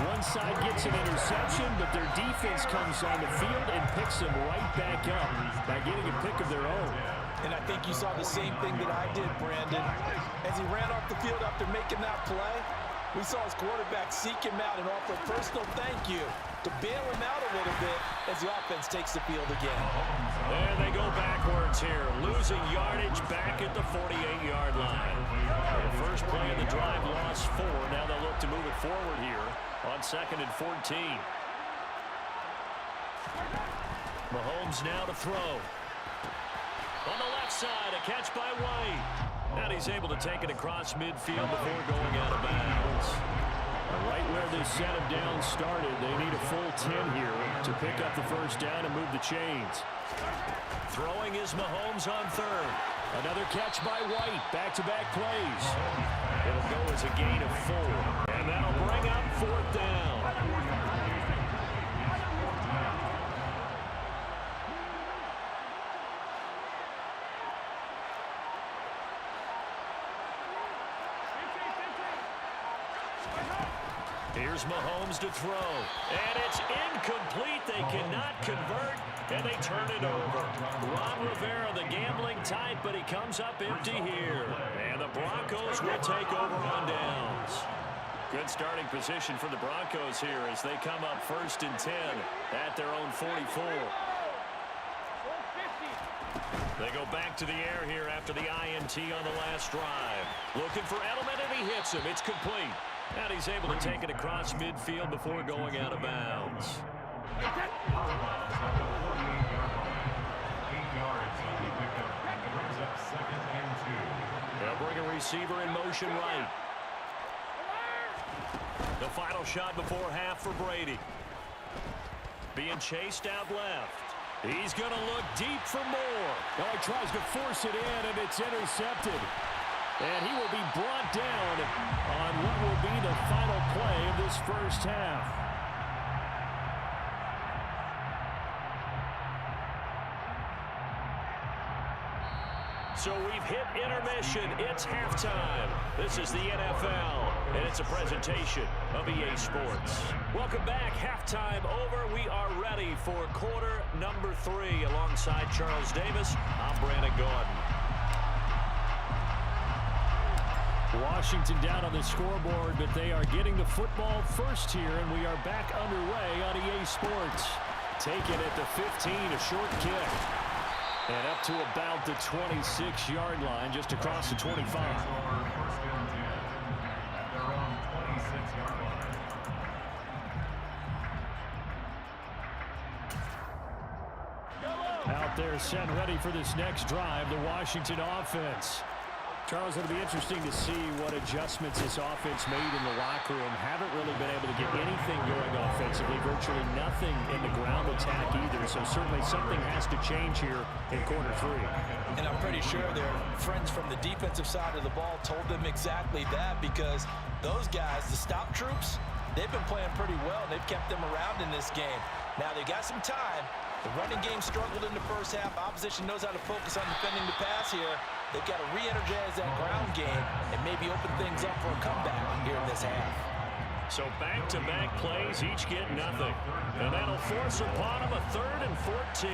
D: One side gets an interception, but their defense comes on the field and picks them right back up by getting a pick of their own.
B: And I think you saw the same thing that I did, Brandon. As he ran off the field after making that play, we saw his quarterback seek him out and offer a personal thank you to bail him out a little bit as the offense takes the field again.
D: And they go backwards here, losing yardage back at the 48-yard line. The first play of the drive lost 4. Now they'll look to move it forward here on 2nd and 14. Mahomes now to throw. On the left side, a catch by White. And he's able to take it across midfield before going out of bounds. Right where this set of downs started, they need a full 10 here to pick up the first down and move the chains. Throwing is Mahomes on 3rd. Another catch by White. Back-to-back plays. It'll go as a gain of 4. And that'll bring up 4th down. Here's Mahomes to throw. And it's incomplete. They cannot convert, and they turn it over. Ron Rivera, the gambling type, but he comes up empty here. And the Broncos will take over on downs. Good starting position for the Broncos here as they come up 1st and 10 at their own 44.
A: They go back to the air here after the INT on the last drive. Looking for Edelman, and he hits him. It's complete. And he's able to take it across midfield before going out of bounds.
F: 8 yards on the pickup. It brings up 2nd and 2.
A: They'll bring a receiver in motion right. The final shot before half for Brady. Being chased out left. He's going to look deep for more.
D: Oh, he tries to force it in, and it's intercepted. And he will be brought down on what will be the final play of this first half.
A: So we've hit intermission. It's halftime. This is the NFL, and it's a presentation of EA Sports. Welcome back. Halftime over. We are ready for quarter number 3. Alongside Charles Davis, I'm Brandon Gordon.
D: Washington down on the scoreboard, but they are getting the football first here, and we are back underway on EA Sports.
A: Taken at the 15, a short kick.
D: And up to about the 26-yard line, just across the 25.
F: First and 10 at their own 26-yard line.
D: Out there set ready for this next drive, the Washington offense. Charles, it'll be interesting to see what adjustments this offense made in the locker room. Haven't really been able to get anything going offensively, virtually nothing in the ground attack either. So certainly something has to change here in quarter 3.
B: And I'm pretty sure their friends from the defensive side of the ball told them exactly that, because those guys, the stop troops, they've been playing pretty well. They've kept them around in this game. Now they got some time. The running game struggled in the first half. Opposition knows how to focus on defending the pass here. They've got to re-energize that ground game and maybe open things up for a comeback here in this half.
A: So back-to-back plays, each get nothing. And that'll force upon them a 3rd and 14.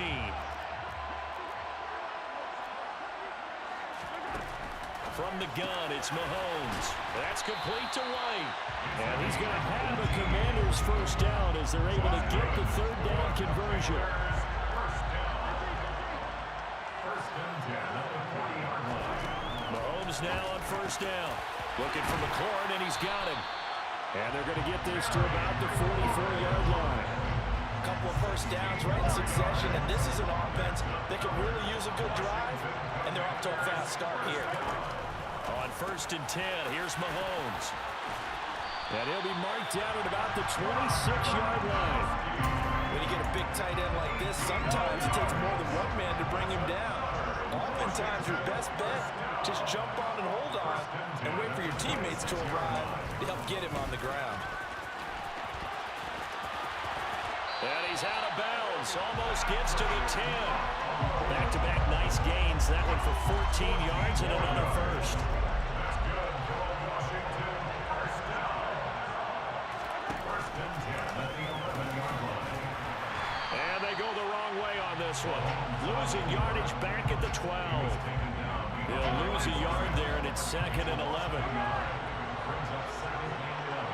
A: From the gun, it's Mahomes. That's complete to White.
D: And he's going to have a Commander's first down as they're able to get the 3rd down conversion.
F: First and 10 at the 40-yard line.
A: Mahomes now on first down. Looking for McLaurin, and he's got him.
D: And they're going to get this to about the 44-yard line.
B: A couple of first downs right in succession, and this is an offense that can really use a good drive, and they're off to a fast start here.
A: On first and 10, here's Mahomes.
D: And he'll be marked down at about the 26-yard line.
B: When you get a big tight end like this, sometimes it takes more than one man to bring him down. Oftentimes, your best bet, just jump on and hold on and wait for your teammates to arrive to help get him on the ground.
A: And he's out of bounds. Almost gets to the 10. Back-to-back nice gains. That one for 14 yards and another first.
F: That's good for Washington. First down. First and 10 at the 11-yard line.
A: And they go the wrong way on this one. Losing yardage back at the 12. They'll lose a yard there, and it's 2nd and 11.
F: Brings up 2nd and 11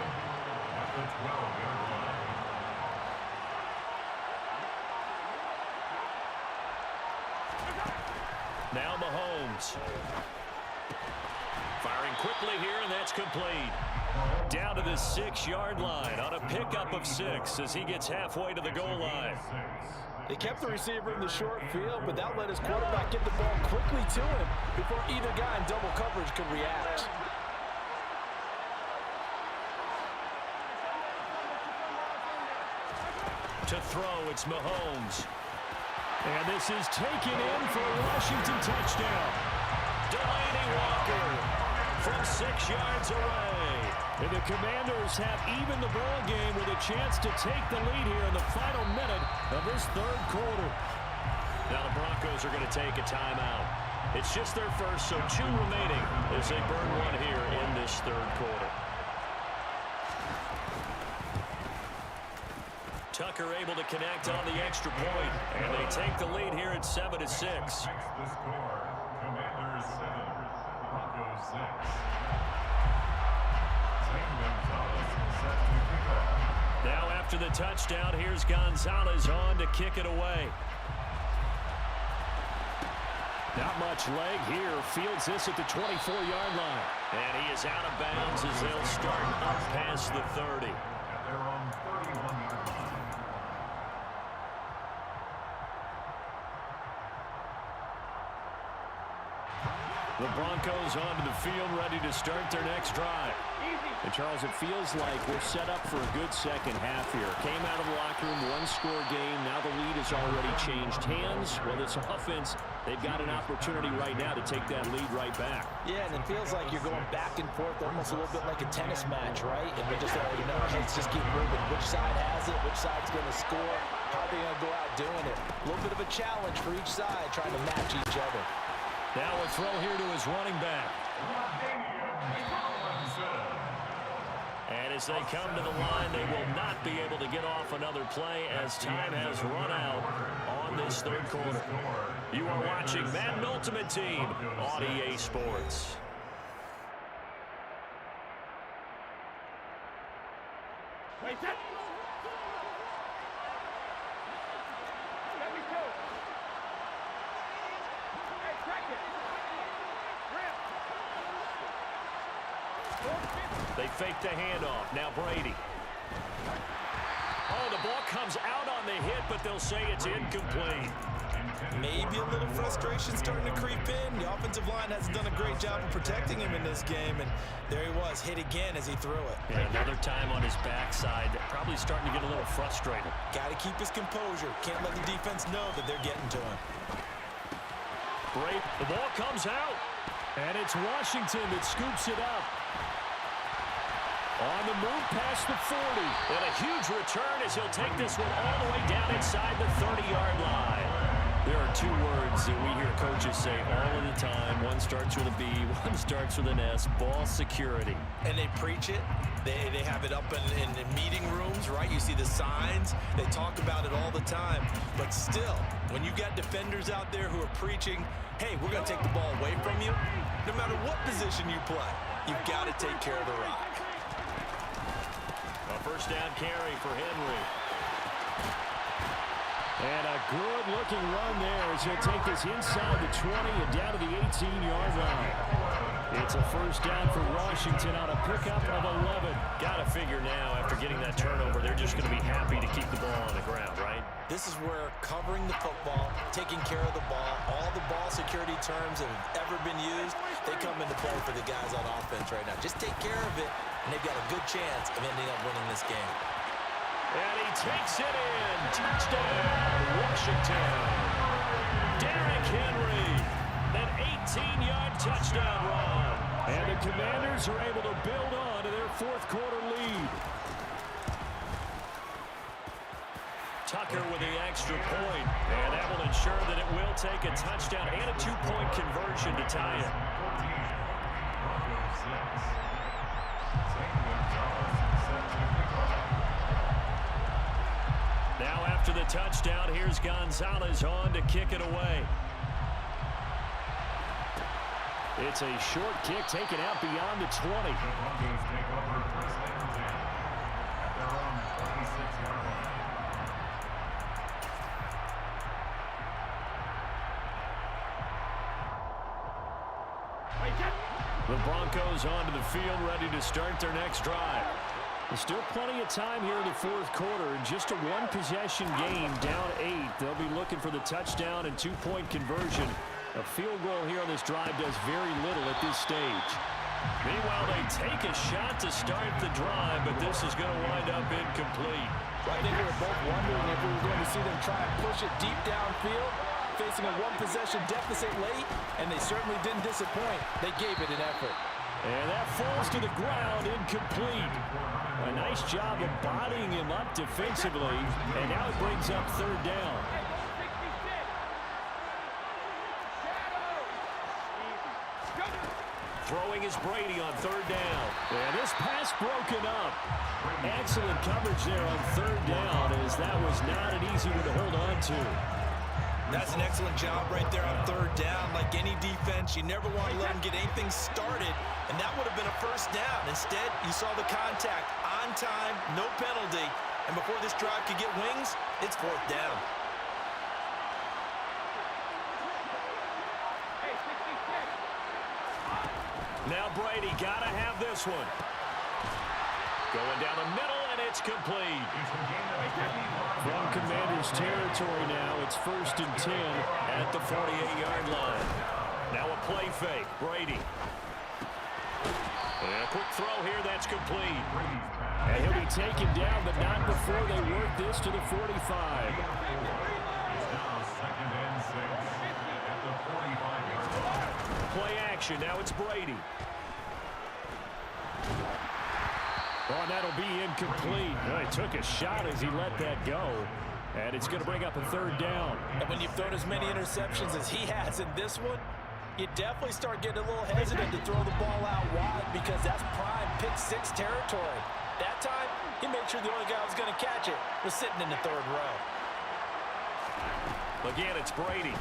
F: at the 12-yard line.
A: Now Mahomes. Firing quickly here, and that's complete. Down to the 6-yard line on a pickup of 6 as he gets halfway to the goal line.
B: They kept the receiver in the short field, but that let his quarterback get the ball quickly to him before either guy in double coverage could react.
A: To throw, it's Mahomes.
D: And this is taken in for a Washington touchdown.
A: Delaney Walker from 6 yards away.
D: And the Commanders have even the ball game with a chance to take the lead here in the final minute of this 3rd quarter.
A: Now the Broncos are going to take a timeout. It's just their first, so 2 remaining as they burn one here in this 3rd quarter. Tucker able to connect on the extra point, and they take the lead here at 7-6.
F: Next the score, Commanders 7, Broncos 6. Zane Gonzalez set to kick off.
A: Now after the touchdown, here's Gonzalez on to kick it away.
D: Not much leg here. Fields this at the 24-yard line.
A: And he is out of bounds as they'll start up past the 30.
F: At their own 31-yard line.
D: The Broncos onto the field, ready to start their next drive. And Charles, it feels like we're set up for a good second half here. Came out of the locker room, one-score game. Now the lead has already changed hands. Well, this offense, they've got an opportunity right now to take that lead right back.
B: Yeah, and it feels like you're going back and forth almost a little bit like a tennis match, right? And we just already know, heads just keep moving. Which side has it? Which side's going to score? How are they going to go out doing it? A little bit of a challenge for each side, trying to match each other.
D: Now a throw here to his running back.
A: And as they come to the line, they will not be able to get off another play as time has run out on this third quarter. You are watching Madden Ultimate Team on EA Sports.
C: Wait, let me go. Hey, track it.
A: They fake the handoff. Now Brady. Oh, the ball comes out on the hit, but they'll say it's incomplete.
B: Maybe a little frustration starting to creep in. The offensive line hasn't done a great job of protecting him in this game, and there he was, hit again as he threw it.
D: Yeah, another time on his backside, probably starting to get a little frustrated.
B: Got to keep his composure. Can't let the defense know that they're getting to him.
D: Great. The ball comes out, and it's Washington that scoops it up. On the move past the 40.
A: And a huge return as he'll take this one all the way down inside the 30-yard line.
D: There are two words that we hear coaches say all of the time. One starts with a B, one starts with an S. Ball security.
B: And they preach it. They have it up in meeting rooms, right? You see the signs. They talk about it all the time. But still, when you got defenders out there who are preaching, hey, we're going to take the ball away from you, no matter what position you play, you've got to take care of the rock.
A: A first down carry for Henry.
D: And a good-looking run there as he'll take this inside the 20 and down to the 18-yard line. It's a first down for Washington on a pickup of 11.
A: Got to figure now, after getting that turnover, they're just going to be happy to keep the ball on the ground, right?
B: This is where covering the football, taking care of the ball, all the ball security terms that have ever been used, they come into play for the guys on offense right now. Just take care of it, and they've got a good chance of ending up winning this game.
A: And he takes it in. Touchdown, Washington. Derrick Henry. An 18-yard touchdown run.
D: And the Commanders are able to build on to their fourth quarter lead.
A: Tucker with the extra point. And that will ensure that it will take a touchdown and a two-point conversion to tie it. Now after the touchdown, here's Gonzalez on to kick it away.
D: It's a short kick taken out beyond the 20.
A: The Broncos onto the field, ready to start their next drive.
D: There's still plenty of time here in the fourth quarter. In just a one-possession game, down 8. They'll be looking for the touchdown and two-point conversion. A field goal here on this drive does very little at this stage.
A: Meanwhile, they take a shot to start the drive, but this is going to wind up incomplete.
B: I think we were both wondering if we were going to see them try and push it deep downfield, facing a one-possession deficit late, and they certainly didn't disappoint. They gave it an effort.
D: And that falls to the ground, incomplete. A nice job of bodying him up defensively, and now it brings up third down.
A: Throwing is Brady on third down.
D: And this pass broken up. Excellent coverage there on third down, as that was not an easy one to hold on to.
B: That's an excellent job right there on third down. Like any defense, you never want to let them get anything started, and that would have been a first down. Instead, you saw the contact on time, no penalty, and before this drive could get wings, it's fourth down.
A: Now Brady got to have this one. Going down the middle, and it's complete.
D: From Commanders territory now, it's 1st and 10 at the 48-yard line.
A: Now a play fake. Brady. And a quick throw here. That's complete.
D: And he'll be taken down, but not before they work this to the 45.
A: Play action. Now it's Brady.
D: Oh, and that'll be incomplete. Well, he took a shot as he let that go. And it's going to bring up a 3rd down.
B: And when you've thrown as many interceptions as he has in this one, you definitely start getting a little hesitant to throw the ball out wide because that's prime pick 6 territory. That time, he made sure the only guy who was going to catch it was sitting in the 3rd row.
A: Again, it's Brady.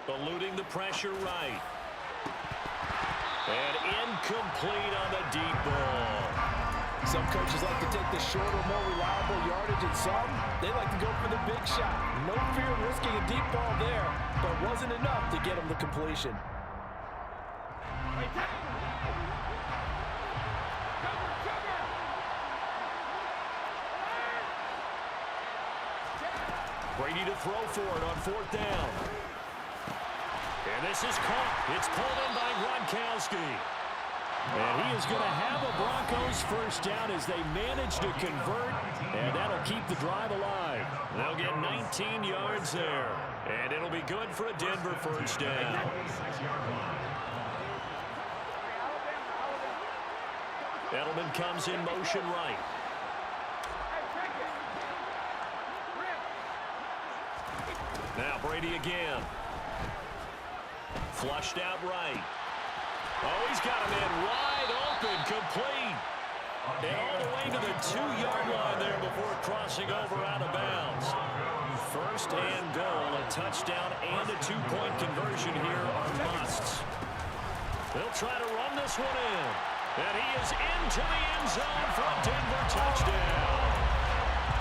A: Eluding the pressure right. And incomplete on the deep ball.
B: Some coaches like to take the shorter, more reliable yardage, and some, they like to go for the big shot. No fear of risking a deep ball there, but wasn't enough to get him the completion.
A: Brady to throw for it on 4th down. And this is caught. It's pulled in by Gronkowski.
D: And he is going to have a Broncos 1st down as they manage to convert, and that'll keep the drive alive.
A: They'll get 19 yards there, and it'll be good for a Denver 1st down. Edelman comes in motion right. Now Brady again. Flushed out right. Oh, he's got a man wide open, complete. And all the way to the 2-yard line there before crossing over out of bounds. 1st and goal, a touchdown and a 2-point conversion here are musts. They'll try to run this one in. And he is into the end zone for a Denver touchdown.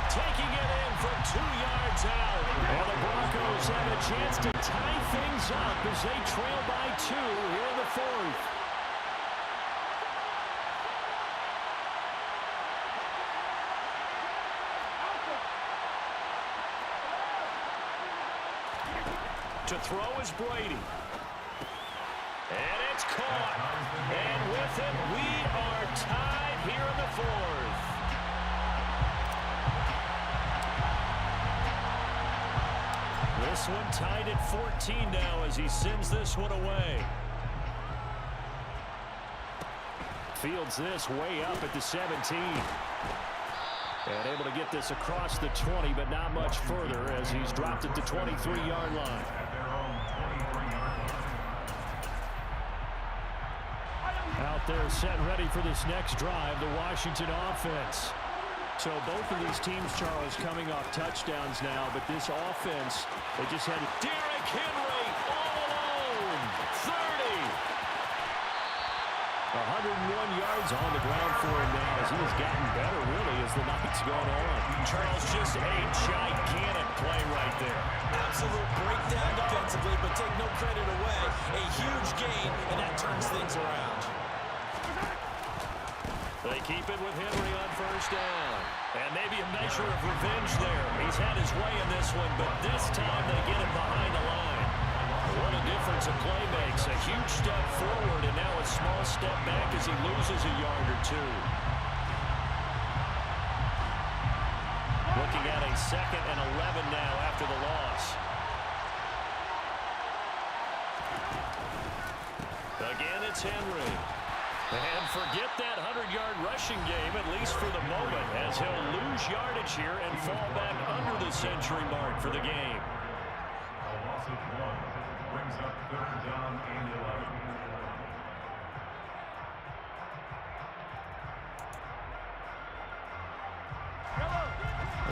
A: Taking it in from 2 yards out. And the Broncos have a chance to tie things up as they trail by 2 here in the 4th. To throw is Brady. And it's caught. And with it, we are tied here in the 4th. This one tied at 14 now as he sends this one away.
D: Fields this way up at the 17. And able to get this across the 20, but not much further as he's dropped at the 23-yard line. Out there set and ready for this next drive, the Washington offense. So both of these teams, Charles, coming off touchdowns now, but this offense, they just had
A: Derrick Henry all alone. 30.
D: 101 yards on the ground for him now as he has gotten better, really, as the night's gone on.
A: Charles, just a gigantic play right there.
B: Absolute breakdown defensively, but take no credit away. A huge gain, and that turns things around.
A: They keep it with Henry on 1st down. And maybe a measure of revenge there. He's had his way in this one, but this time they get it behind the line. What a difference a play makes. A huge step forward and now a small step back as he loses a yard or 2. Looking at a 2nd and 11 now after the loss. Again, it's Henry. And forget that 100-yard rushing game, at least for the moment, as he'll lose yardage here and fall back under the century mark for the game.
F: A loss of 1 brings up 3rd down and 11.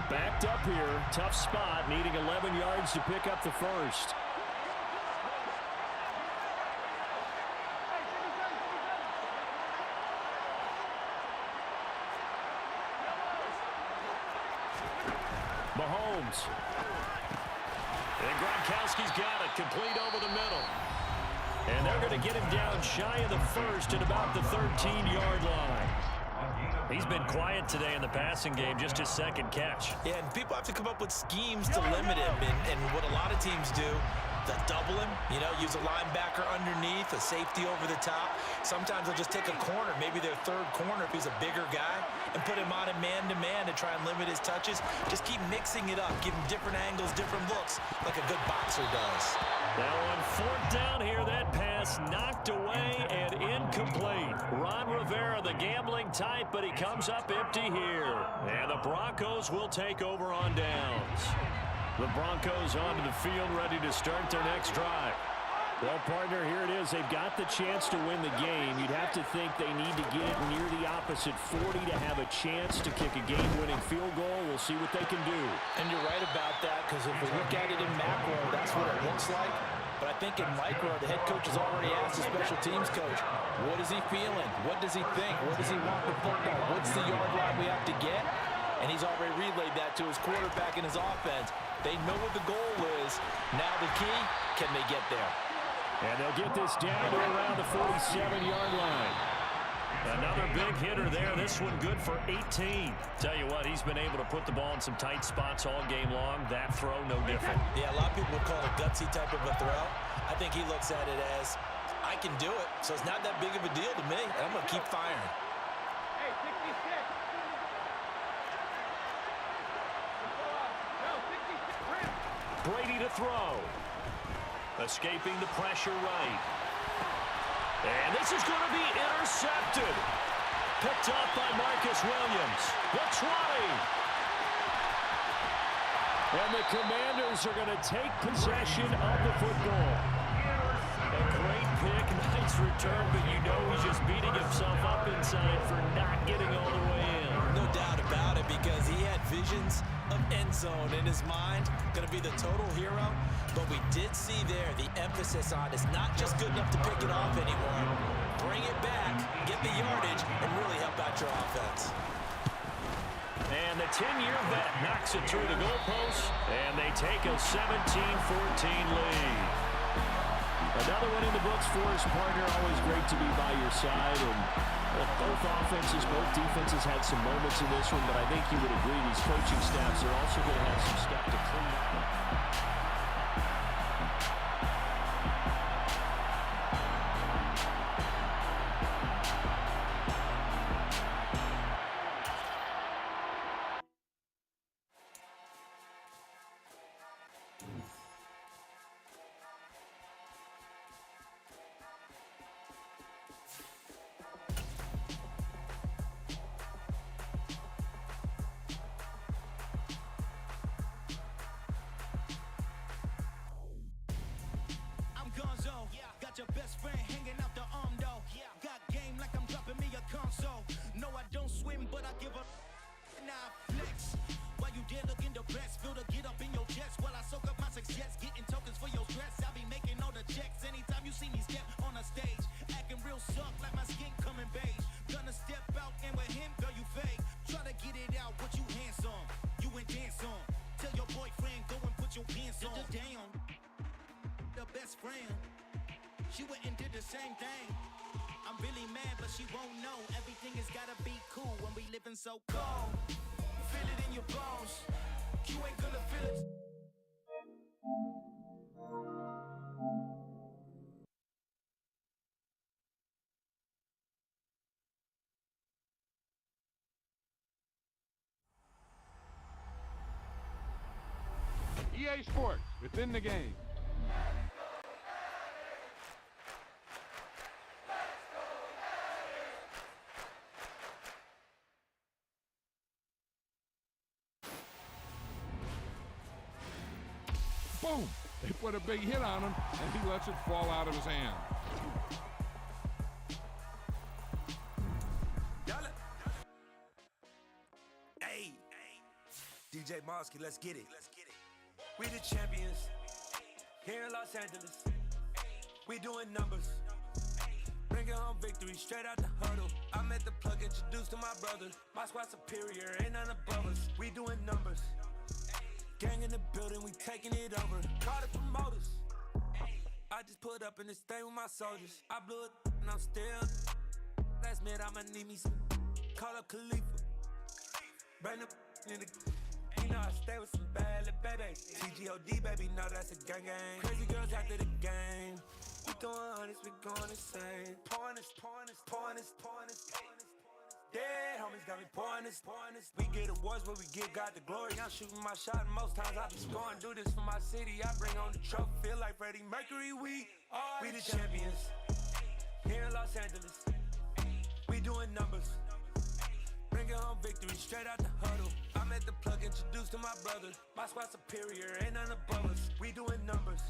D: Backed up here, tough spot, needing 11 yards to pick up the 1st. Mahomes.
A: And Gronkowski's got it, complete over the middle. And
D: They're going to get him down shy of the first at about the 13-yard line. He's been quiet today in the passing game, just his second catch.
B: Yeah, and people have to come up with schemes to limit him. And what a lot of teams do, they'll double him, use a linebacker underneath, a safety over the top. Sometimes they'll just take a corner, maybe their third corner if he's a bigger guy, and put him on a man-to-man to try and limit his touches. Just keep mixing it up, give him different angles, different looks, like a good boxer does.
D: Now on fourth down here, that pass knocked away and incomplete. Ron Rivera, the gambling type, but he comes up empty here. And the Broncos will take over on downs. The Broncos onto the field, ready to start their next drive. Well, partner, here it is. They've got the chance to win the game. You'd have to think they need to get it near the opposite 40 to have a chance to kick a game-winning field goal. We'll see what they can do.
B: And you're right about that, because if we look at it in macro, that's what it looks like. But I think in micro, the head coach has already asked the special teams coach, what is he feeling? What does he think? Where does he want the football? What's the yard line we have to get? And he's already relayed that to his quarterback and his offense. They know what the goal is. Now the key, can they get there?
D: And they'll get this down to around the 47-yard line. Another big hitter there. This one good for 18. Tell you what, he's been able to put the ball in some tight spots all game long. That throw, no different.
B: Yeah, a lot of people would call it a gutsy type of a throw. I think he looks at it as, I can do it, so it's not that big of a deal to me, and I'm going to keep firing.
C: Hey, 66.
A: Brady to throw. Escaping the pressure right. And this is going to be intercepted. Picked up by Marcus Williams. The try. And the Commanders are going to take possession of the football. A great pick, nice return, but you know he's just beating himself up inside for not getting all the way in.
B: No doubt about it, because he had visions of end zone in his mind. Going to be the total hero. But we did see there the emphasis on it's not just good enough to pick it off anymore. Bring it back, get the yardage, and really help out your offense.
A: And the 10-year vet knocks it through the goalpost, and they take a 17-14 lead.
D: Another one in the books for his partner. Always great to be by your side. And both offenses, both defenses had some moments in this one, but I think you would agree these coaching staffs are also going to have some stuff to clean up.
M: Got your best friend hanging out the arm though. Got game like I'm dropping me a console. No, I don't swim, but I give a nah flex. While you there looking the best, feel the get up in your chest while I soak up my success, getting tokens for your stress. I be making all the checks anytime you see me step on a stage, acting real suck like my skin coming beige. Gonna step out and with him, girl, you fake. Try to get it out, what you handsome, you ain't dance on. Tell your boyfriend go and put your pants on. Down, the best friend. She went and did the same thing. I'm really mad, but she won't know. Everything has gotta be cool when we living so cold. Feel it in your bones. You ain't gonna feel it.
N: EA Sports, within the game. Boom! They put a big hit on him, and he lets it fall out of his hand.
H: Hey, DJ Mosky, let's get it. We the champions here in Los Angeles. We doing numbers. Bringing home victory straight out the huddle. I'm at the plug, introduced to my brothers. My squad superior, ain't none above us. We doing numbers. Gang in the building, we taking it over. Call the promoters. I just put up in this thing with my soldiers. I blew it and I'm still. Last minute I'ma need me some. Call up Khalifa. Brand new in the. You know I stay with some bad little baby. TGOD baby, know that's a gang gang. Crazy girls after the game. We throwing hundreds, we going insane. Pouring this. Dead homies got me pouring this. We get awards, but we give God the glory. I'm shooting my shot, and most times I be scoring. Do this for my city, I bring on the trophy. Feel like Freddie Mercury, we the champions. Here in Los Angeles, we doing numbers. Bringing home victory straight out the huddle. I'm at the plug, introduced to my brother. My squad superior, ain't none above us. We doing numbers.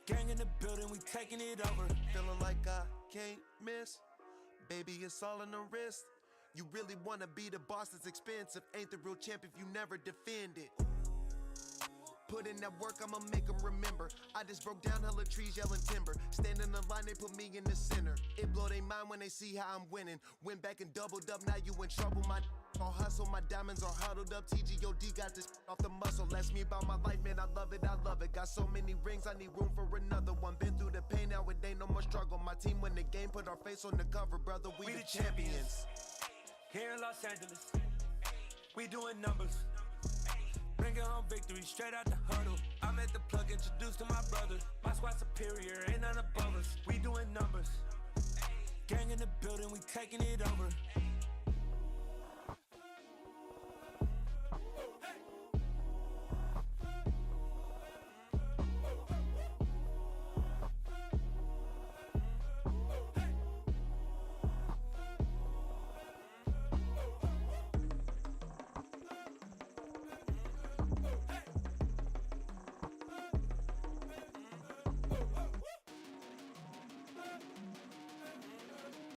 H: Gang in the building, we taking it over.
O: Feeling like I can't miss. Baby, it's all in the wrist. You really wanna be the boss, it's expensive. Ain't the real champ if you never defend it. Put in that work, I'ma make them remember. I just broke down hella trees, yelling timber. Stand in the line, they put me in the center. It blow they mind when they see how I'm winning. Went back and doubled up, now you in trouble. My all hustle, my diamonds are huddled up. TGOD got this off the muscle. Ask me about my life, man, I love it. Got so many rings, I need room for another one. Been through the pain, now it ain't no more struggle. My team win the game, put our face on the cover, brother. We the champions.
H: Here in Los Angeles, we doing numbers. Bringing home victory straight out the huddle. I'm at the plug, introduced to my brother. My squad superior, ain't none above us. We doing numbers. Gang in the building, we taking it over.